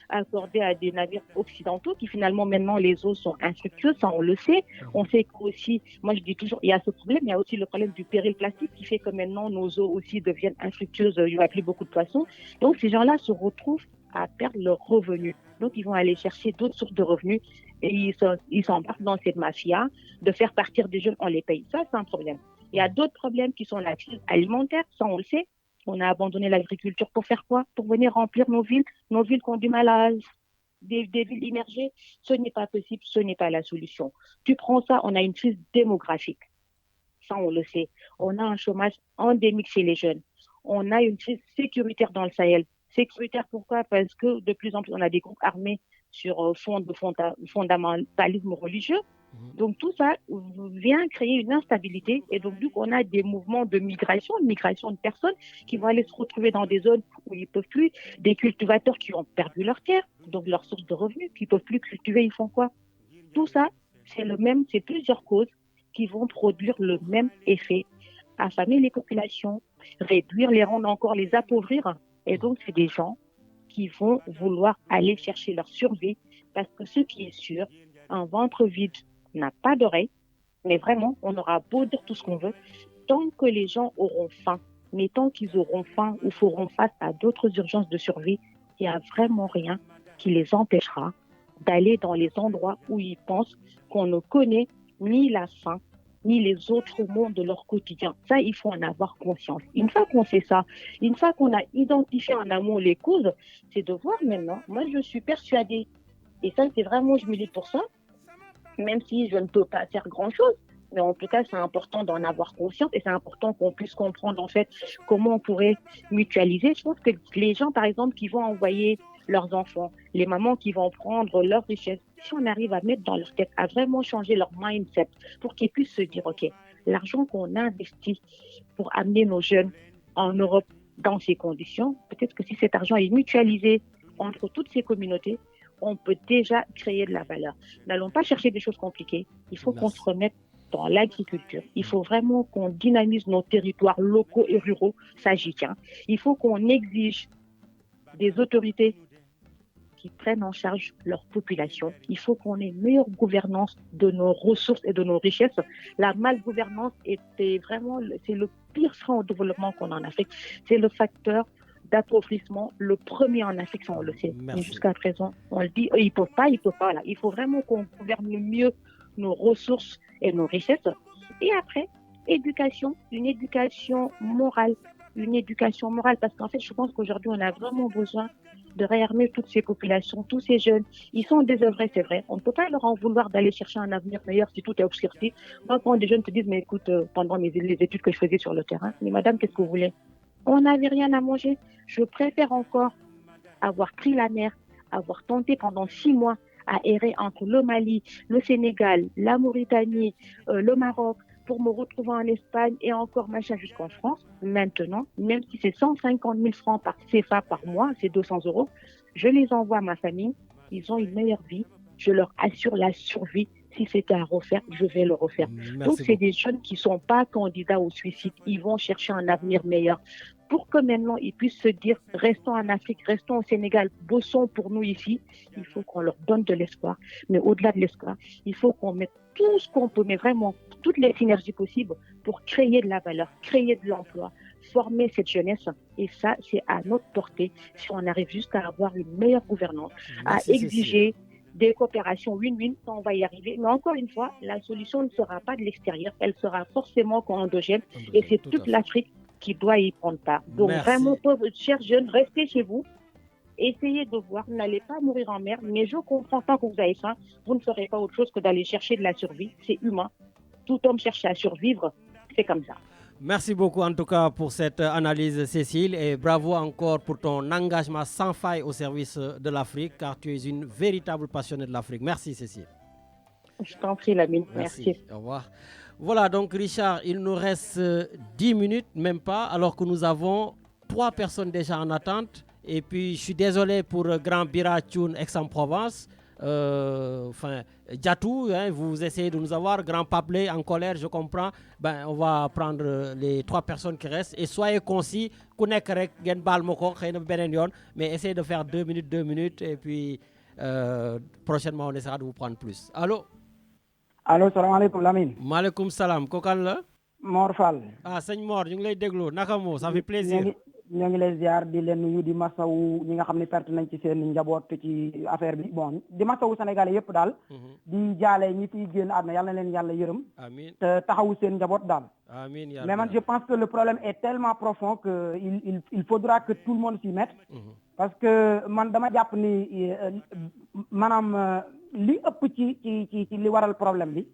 accordés à des navires occidentaux qui finalement maintenant les eaux sont infructueuses, ça on le sait. On sait qu'aussi, moi je dis toujours, il y a ce problème, il y a aussi le problème du péril plastique qui fait que maintenant nos eaux aussi deviennent infructueuses, il n'y a plus beaucoup de poissons. Donc ces gens-là se retrouvent à perdre leurs revenus. Donc ils vont aller chercher d'autres sources de revenus et ils s'embarquent dans cette mafia de faire partir des jeunes, on les paye. Ça c'est un problème. Il y a d'autres problèmes qui sont la crise alimentaire, ça on le sait. On a abandonné l'agriculture pour faire quoi? Pour venir remplir nos villes qui ont du mal à des villes immergées. Ce n'est pas possible, ce n'est pas la solution. Tu prends ça, on a une crise démographique. Ça, on le sait. On a un chômage endémique chez les jeunes. On a une crise sécuritaire dans le Sahel. Sécuritaire pourquoi? Parce que de plus en plus, on a des groupes armés sur fond de fondamentalisme religieux. Donc tout ça vient créer une instabilité et donc du coup on a des mouvements de migration de personnes qui vont aller se retrouver dans des zones où ils ne peuvent plus, des cultivateurs qui ont perdu leur terre, donc leur source de revenus, qui ne peuvent plus cultiver, ils font quoi? Tout ça, c'est plusieurs causes qui vont produire le même effet, affamer les populations, réduire, les rendre encore, les appauvrir. Et donc c'est des gens qui vont vouloir aller chercher leur survie parce que ce qui est sûr, un ventre vide n'a pas d'oreille, mais vraiment, on aura beau dire tout ce qu'on veut, tant que les gens auront faim, mais tant qu'ils auront faim ou feront face à d'autres urgences de survie, il n'y a vraiment rien qui les empêchera d'aller dans les endroits où ils pensent qu'on ne connaît ni la faim, ni les autres mondes de leur quotidien. Ça, il faut en avoir conscience. Une fois qu'on sait ça, une fois qu'on a identifié en amont les causes, c'est de voir maintenant, moi je suis persuadée, et ça c'est vraiment, je milite pour ça, même si je ne peux pas faire grand-chose. Mais en tout cas, c'est important d'en avoir conscience et c'est important qu'on puisse comprendre en fait comment on pourrait mutualiser. Je pense que les gens, par exemple, qui vont envoyer leurs enfants, les mamans qui vont prendre leurs richesses, si on arrive à mettre dans leur tête, à vraiment changer leur mindset pour qu'ils puissent se dire, OK, l'argent qu'on investit pour amener nos jeunes en Europe dans ces conditions, peut-être que si cet argent est mutualisé entre toutes ces communautés, on peut déjà créer de la valeur. N'allons pas chercher des choses compliquées. Il faut qu'on se remette dans l'agriculture. Il faut vraiment qu'on dynamise nos territoires locaux et ruraux. Ça, j'y tiens. Il faut qu'on exige des autorités qui prennent en charge leur population. Il faut qu'on ait une meilleure gouvernance de nos ressources et de nos richesses. La malgouvernance c'est le pire frein au développement qu'on a en Afrique. C'est le facteur d'appauvrissement, le premier en Afrique, ça on le sait. Mais jusqu'à présent, on le dit, ils peuvent pas, là. Il faut vraiment qu'on gouverne mieux nos ressources et nos richesses. Et après, une éducation morale, parce qu'en fait, je pense qu'aujourd'hui, on a vraiment besoin de réarmer toutes ces populations, tous ces jeunes. Ils sont désœuvrés, c'est vrai. On ne peut pas leur en vouloir d'aller chercher un avenir meilleur si tout est obscurci. Moi, quand des jeunes te disent, mais écoute, pendant les études que je faisais sur le terrain, mais madame, qu'est-ce que vous voulez? On n'avait rien à manger. Je préfère encore avoir pris la mer, avoir tenté pendant 6 mois à errer entre le Mali, le Sénégal, la Mauritanie, le Maroc, pour me retrouver en Espagne et encore machin jusqu'en France. Maintenant, même si c'est 150 000 francs par CFA par mois, c'est 200 €, je les envoie à ma famille. Ils ont une meilleure vie. Je leur assure la survie. Si c'était à refaire, je vais le refaire. Donc, c'est des jeunes qui ne sont pas candidats au suicide. Ils vont chercher un avenir meilleur. Pour que maintenant, ils puissent se dire, restons en Afrique, restons au Sénégal, bossons pour nous ici, il faut qu'on leur donne de l'espoir. Mais au-delà de l'espoir, il faut qu'on mette tout ce qu'on peut, mais vraiment toutes les synergies possibles pour créer de la valeur, créer de l'emploi, former cette jeunesse. Et ça, c'est à notre portée si on arrive juste à avoir une meilleure gouvernance, à exiger des coopérations win-win, on va y arriver. Mais encore une fois, la solution ne sera pas de l'extérieur, elle sera forcément endogène. Et c'est toute l'Afrique qui doit y prendre part. Donc vraiment, chers jeunes, restez chez vous. Essayez de voir, n'allez pas mourir en mer, mais je comprends pas que vous avez faim. Vous ne ferez pas autre chose que d'aller chercher de la survie. C'est humain. Tout homme cherche à survivre. C'est comme ça. Merci beaucoup en tout cas pour cette analyse, Cécile, et bravo encore pour ton engagement sans faille au service de l'Afrique, car tu es une véritable passionnée de l'Afrique. Merci, Cécile. Je t'en prie, Lamine. Merci. Au revoir. Voilà, donc Richard, il nous reste 10 minutes, même pas, alors que nous avons 3 personnes déjà en attente. Et puis, je suis désolé pour Grand Bira Thioune, Aix-en-Provence. Diatou, hein, vous essayez de nous avoir. Grand Paplé en colère, je comprends. Ben, on va prendre les 3 personnes qui restent. Et soyez concis. Kounek rek gen bal moko xeyna benen yoon, mais essayez de faire 2 minutes et puis prochainement on essaiera de vous prendre plus. Allô? Allô, salaamaaleykum Lamine. Maaleykum salaam. Ko kan la? Mor Fall. Ah, sëñ Mor, ñu ngi lay déglu. Naka moo, ça fait plaisir. ñoo ngi lay ziar di leen nuyu di masawu ñi nga xam ne perte nañ ci seen njaboot ci affaire bi bon di masawu Sénégalais yëpp daal. di jaale ñi fiy génn àdduna yàlla na leen yàlla yërëm. Amiin. te taxawu seen njaboot daal. Amiin. Mais man je pense que le problème est tellement profond que il faudra que tout le monde s'y mette. Parce que man dama jàpp ni maanaam li ëpp ci li waral problème bi.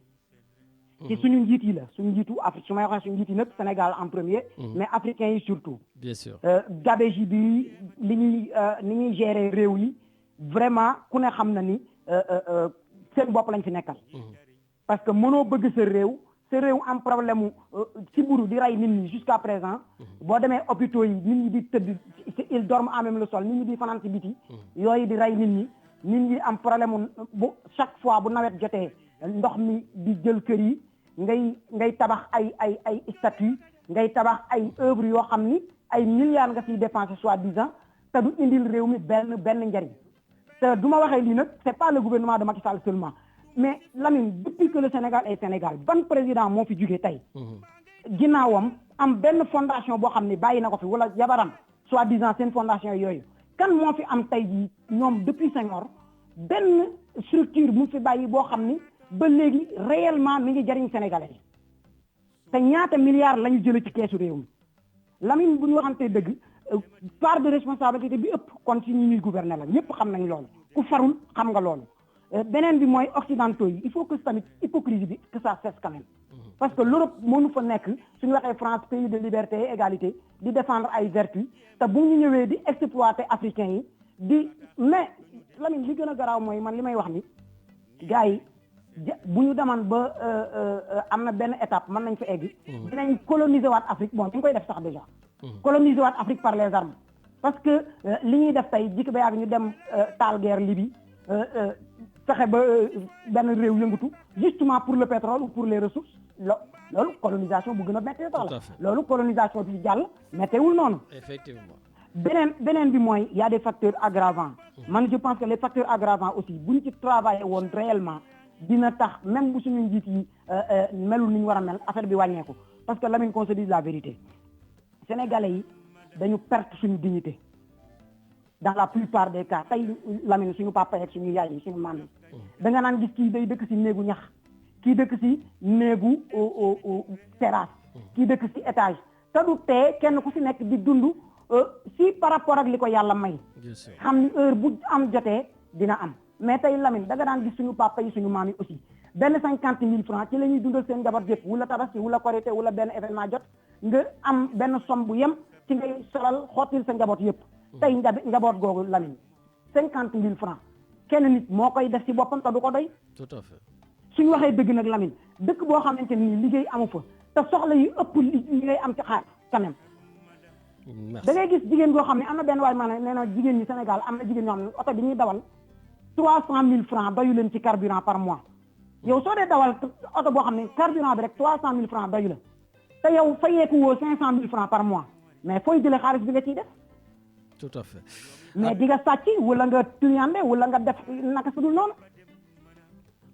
ci suñu njiit yi la suñu njiitu Afrique su may waxee suñu njiit yi nag Sénégal en premier. mais africains yi surtout. bien sûr. gabegie bi li ñuy ni ñuy gérer réew yi vraiment ku ne xam na ni seen bopp lañ fi nekkal. parce que mënoo bëgg sa réew am problème mu sibbiru di rey nit ñi jusqu'à présent. boo demee hôpitaux yi nit ñi di tëdd ils dorment à même le sol nit ñi di fanaan ci biti. yooyu di rey nit ñi am problème bu chaque fois bu nawet jotee ndox mi di jël kër yi. ngay tabax ay statut ngay tabax ay œuvre yoo xam ni ay milliards nga fiy dépenser soi-disant te du indil réew mi benn njariñ te du ma waxee lii nag c'est pas le gouvernement de Macky Sall seulement mais Lamine depuis que le Sénégal est Sénégal ban président moo fi jugee tey ginnaawam am benn fondation boo xam ne bàyyi na ko fi wala jabaram soi-disant seen fondation yooyu kan moo fi am tey jii ñoom depuis Senghor benn structure mu fi bàyyi boo xam ni ba léegi réellement mi ngi jariñ Sénégalais yi te ñaata milliards la ñu jëlee ci keesu réew mi Lamine bu ñu waxantee dëgg part de responsabilité bi ëpp kon ci ñi ñuy gouverner la ñëpp xam nañ loolu ku farul xam nga loolu beneen bi mooy occidentaux yi il faut que tamit hypocrisie bi que ça cesse quand même parce que l'Europe mënu fa nekk suñu waxee France pays de liberté et égalité di défendre ay vertus te bu ñu ñëwee di exploiter africains yi mais Lamine li gën a garaaw mooy man li may wax ni gars yi bu ñu demoon ba am na benn étape mën nañ fa egg dinañ coloniser waat Afrique bon ñu ngi koy def sax déjà coloniser waat Afrique par les armes parce que li ñuy def tey jikk ba yàgg ñu dem taal guerre Libye fexe ba benn réew yëngatu justement pour le pétrole ou pour les ressources loolu colonisation bu gën a méttee sax la loolu colonisation bi jàll métteewul noonu effectivement beneen bi mooy y a des facteurs aggravants man je pense que les facteurs aggravants aussi bu ñu ci travailler woon réellement dina tax même bu suñu njiit yi melul ni ñu war a mel affaire bi wàññeeku parce que Lamine qu'on se dise la vérité sénégalais yi dañu perte suñu dignité dans la plupart des cas tey Lamine suñu papa ak suñu yaay yi suñu maam yi da nga naan gis kii day dëkk si néegu ñax kii dëkk si néegu terrasse kii dëkk si étage te du tee kenn ku si nekk di dund si par rapport ak li ko yàlla may xam ni heure bu am jotee dina am mais tey Lamine da nga daan gis suñu papa yi suñu maam yi aussi benn 50,000 francs ci la ñuy dundal seen njaboot yëpp wala tabaski wala korité wala benn événement jot nga am benn somme bu yem ci ngay solal xottil sa njaboot yëpp tey njaboot googu Lamine 50,000 francs kenn nit moo koy def ci boppam te du ko doy tout à fait suñu waxee dëgg nag Lamine dëkk boo xamante ni liggéey amu fa te soxla yu ëpp li ngay am ci xaar quand même da ngay gis jigéen goo xam ne am na benn waay maanaam nee na jigéen ñi Sénégal am na jigéen ñoo xam ne oto bi ñuy dawal 300,000 francs doyu leen ci carburant par mois yow soo dee dawal oto boo xam ne carburant bi rek 300,000 francs doyu la te yow fayeeku woo 500,000 francs par mois mais fooy jëlee xaalis bi nga ciy def tout à fait mais di nga sàcc wala nga tuyande wala nga def naka su dul noonu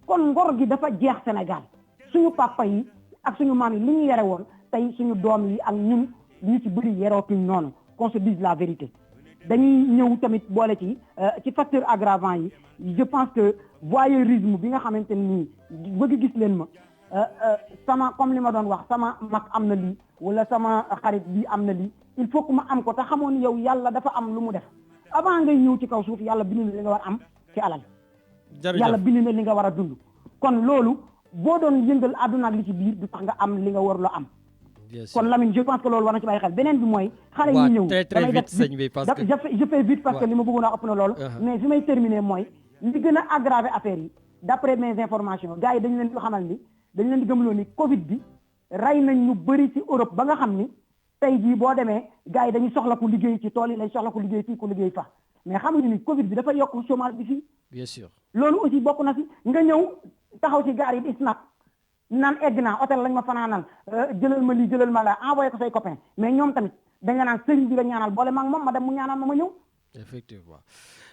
kon ngor gi dafa jeex Sénégal suñu papa yi ak suñu maam yi li ñu yore woon tey suñu doom yi ak ñun ñu ci bëri yerootuñ noonu qu'on se dise la vérité dañuy ñëw tamit boole ci facteur aggravant yi je pense que voyeurisme bi nga xamante ni bëgg gis leen ma sama comme li ma doon wax sama mag am na lii wala sama xarit bi am na lii il faut que ma am ko te xamoon ni yow yàlla dafa am lu mu def avant ngay ñëw ci kaw suuf yàlla bind na li nga war am ci alal yàlla bind na li nga war a dund kon loolu boo doon yëngal àdduna ak li ci biir du tax nga am li nga war loo am kon Lamine je pense que loolu war na ci bàyyi xel beneen bi mooy xale yi ñëw damay def je fais vite parce que li ma bëggoon a ëpp na loolu mais fi may terminer mooy li gën a aggraver affaire yi d'après mes informations gars yi dañu leen di xamal ni dañu leen di gëmloo ni Covid bi rey nañ ñu bëri ci Europe ba nga xam ni tey jii boo demee gars yi dañuy soxla ku liggéey ci tool yi lañ soxla ku liggéey fii ku liggéey fa mais xamuñu ni Covid bi dafa yokk chômage bi fii bien sûr loolu aussi bokk na si nga ñëw taxaw ci gaar yi di snap naan egg naa hôtel lañ ma fanaanal jëlal ma lii jëlal ma la envoyé ko say copain mais ñoom tamit dañ la naan sëriñ bi la ñaanal boole ma ak moom ma dem mu ñaanal ma ñëw. effectivement.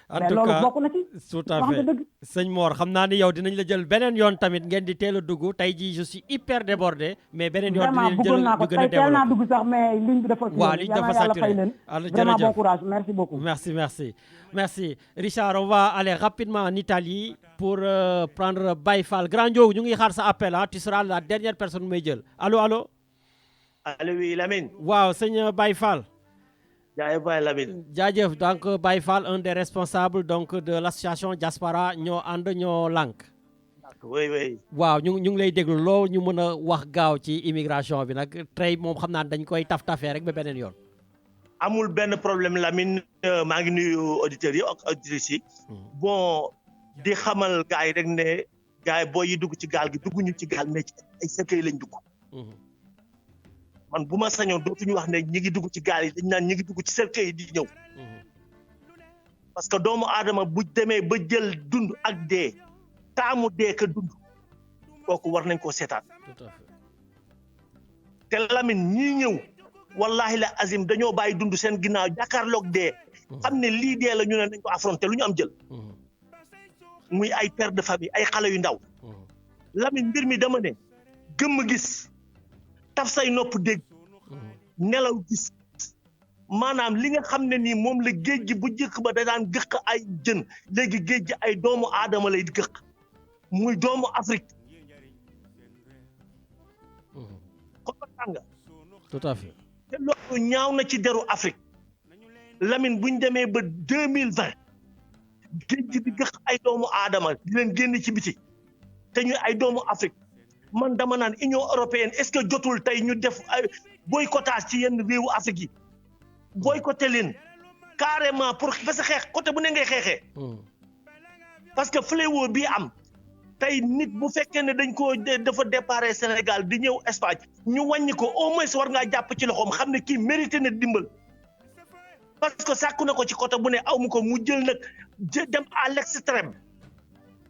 en tout cas bokk na ci. tout à fait sëñ Mor xam naa ni yow dinañ la jël beneen yoon tamit ngeen di teel a dugg tey jii je suis hyper débordé mais beneen yoon dinañ jël naa ko tey teel naa dugg sax mais ligne bi dafa. waaw ligne dafa saturé vraiment bon courage merci beaucoup. merci Richard on va aller rapidement en Italie pour prendre Baye Fall Grand Ndiogou ñu ngi xaar sa appel tu seras la dernière personne may jël allo. allo oui Lamine. waaw sëñ Baye Fall. jaajëf Baye Lamine. jaajëf donc Baye Fall un des responsables donc de l'association Diaspora ñoo ànd ñoo lànk. oui. waaw ñu ngi lay déglu loo ñu mën a wax gaaw ci immigration bi nag tey moom xam naa dañ koy taf-tafee rek ba beneen yoon. amul benn problème Lamine maa ngi nuyu auditeurs yi ak auditrices yi. bon di xamal gars yi rek ne gars yi booy yi dugg ci gaal gi dugguñu ci gaal mais ci ay cercueil lañ dugg. man bu ma sañoon dootuñu wax ne ñi ngi dugg ci gaal yi dañ naan ñi ngi dugg ci cercueil yi di ñëw. parce que doomu aadama bu demee ba jël dund ak dee taamu dee ka dund kooku war nañ koo seetaan. tout à fait. te Lamine ñii ñëw wallahi la azim dañoo bàyyi dund seen ginnaaw jàkkaarloog dee. xam ne lii dee la ñu ne nañ ko affronter lu ñu am jël. muy ay père de famille ay xale yu ndaw. Lamine mbir mi dama ne gëmm gis. taf say nopp dégg nelaw gis maanaam li nga xam ne nii moom la géej gi bu jëkk ba da daan gëq ay jën léegi géej gi ay doomu aadama lay gëq muy doomu Afrique comprendre nga tout à fait te loolu ñaaw na ci deru Afrique Lamine buñ demee ba 2020 géej gi di gëq ay doomu aadama di leen génn ci biti te ñu ay doomu Afrique man dama naan Union européenne est-ce que jotul tey ñu def ay boycottage ci yenn réewu Afrique yi boycotté leen carrément pour parce que xeex côté bu ne ngay xeexee parce que fléau bii am tey nit bu fekkee ne dañ ko dafa déparé Sénégal di ñëw Espagne ñu wàññi ko au moins war ngaa jàpp ci loxoom xam ne kii mérité na dimbal parce que sàkku na ko ci côté bu ne aw mu ko mu jël nag dem à l'extrême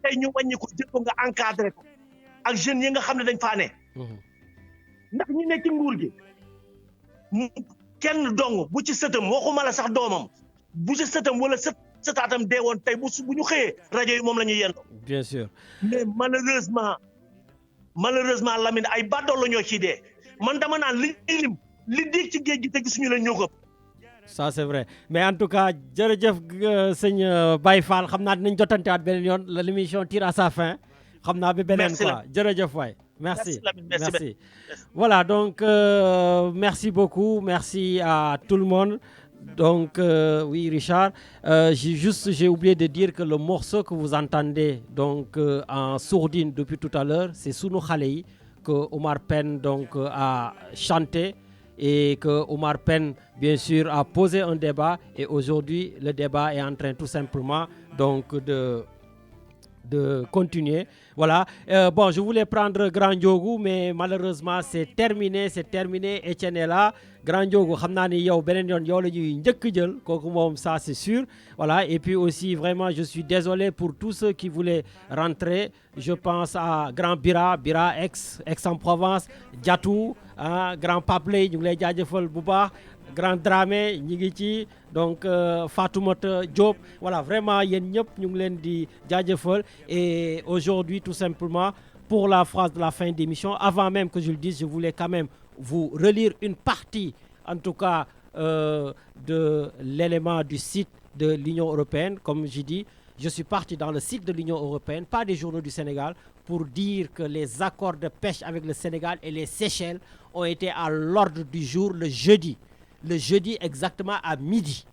tey ñu wàññi ko jël ko nga encadré ko ak jeunes yi nga xam ne dañ faa ne ndax ñu nekk ci nguur gi kenn dong bu ci sëtam waxuma la sax doomam bu ci sëtam wala sëtaatam dee woon tey bu ñu xëyee rajo yi moom la ñuy yendoo bien sûr mais malheureusement Lamine ay bàddool la ñoo ciy dee man dama naan li diig ci géej gi te gisuñu leen ñoo ko ça c'est vrai mais en tout cas jërëjëf sëñ Baye Fall xam naa dinañ jotantewaat beneen yoon l'émission tire à sa fin xam naa ba beneen quoi jërëjëf waay merci. Voilà donc merci beaucoup, merci à tout le monde. Donc oui Richard, j'ai oublié de dire que le morceau que vous entendez donc en sourdine depuis tout à l'heure, c'est Sunu Xale Yi que Omar Pène donc a chanté et que Omar Pène bien sûr a posé un débat et aujourd'hui le débat est en train tout simplement donc de continuer. Voilà. Bon, je voulais prendre Grand Ndiogou, mais malheureusement, c'est terminé. Etienne est là. Grand Ndiogou, ça c'est sûr. Voilà. Et puis aussi, vraiment, je suis désolé pour tous ceux qui voulaient rentrer. Je pense à Grand Bira, Aix-en-Provence, Diatou, Grand Papley, Bouba, Grand Dramé, Nigiti, donc Fatoumata Diop. Voilà, vraiment, il y a et aujourd'hui, tout simplement, pour la phrase de la fin d'émission, avant même que je le dise, je voulais quand même vous relire une partie, en tout cas, de l'élément du site de l'Union européenne. Comme j'ai dit, je suis parti dans le site de l'Union européenne, pas des journaux du Sénégal, pour dire que les accords de pêche avec le Sénégal et les Seychelles ont été à l'ordre du jour le jeudi exactement à midi.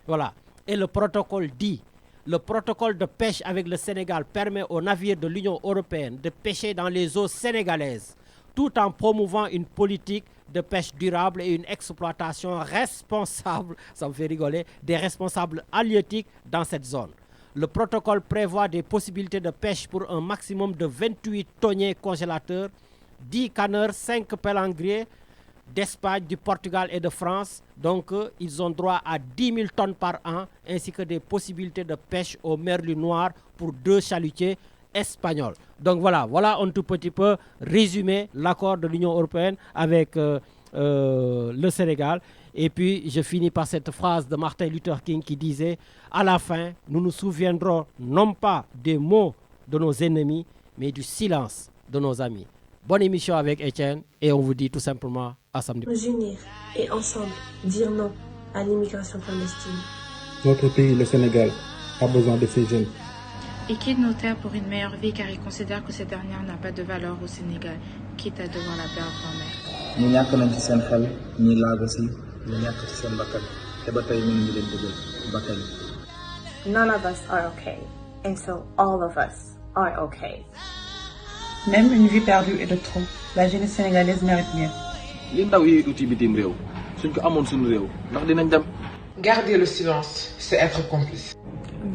Voilà. Et le protocole dit, le protocole de pêche avec le Sénégal permet aux navires de l'Union européenne de pêcher dans les eaux sénégalaises, tout en promouvant une politique de pêche durable et une exploitation responsable, ça me fait rigoler, des responsables halieutiques dans cette zone. Le protocole prévoit des possibilités de pêche pour un maximum de 28 thoniers congélateurs, 10 canneurs, 5 palangriers, d'Espagne, du Portugal et de France. Donc, ils ont droit à 10 000 tonnes par an, ainsi que des possibilités de pêche au merlu noir pour 2 chalutiers espagnols. Donc voilà un tout petit peu résumé l'accord de l'Union européenne avec le Sénégal. Et puis, je finis par cette phrase de Martin Luther King qui disait « À la fin, nous nous souviendrons non pas des mots de nos ennemis, mais du silence de nos amis. » Bonne émission avec Etienne et on vous dit tout simplement à samedi. Nous unir et ensemble dire non à l'immigration clandestine. Notre pays, le Sénégal, a besoin de ces jeunes. Il quitte nos terres pour une meilleure vie car il considère que cette dernière n'a pas de valeur au Sénégal, quitte à devoir la perdre en mer. ñu ñàkk nañ ci seen xel ñi laago si ñu ñàkk ci seen bakkan te ba tey ñu ngi leen dëggal ba tey. None of us are okay, and so all of us are okay. Même une vie perdue est de trop. La jeunesse sénégalaise mérite mieux. li ndaw yi uti bitim réew suñ ko amoon suñu réew ndax dinañ dem. Garder le silence, c'est être complice.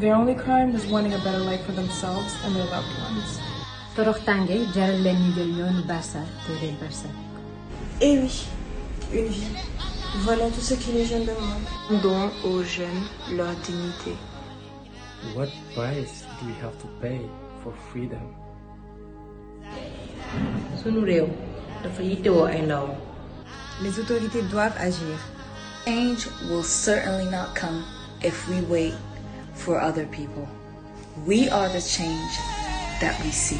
Their only crime is wanting a better life for themselves and their loved ones. toroxtaange jaral leen ñu jël yoonu Barça te leen Barça. Et oui, une vie. Voilà tout ce que les jeunes demandent. Donnons aux jeunes leur dignité. What price do we have to pay for freedom? Sunu réew dafa yittewoo ay ndaw. Les autorités doivent agir. Change will certainly not come if we wait for other people. We are the change that we seek.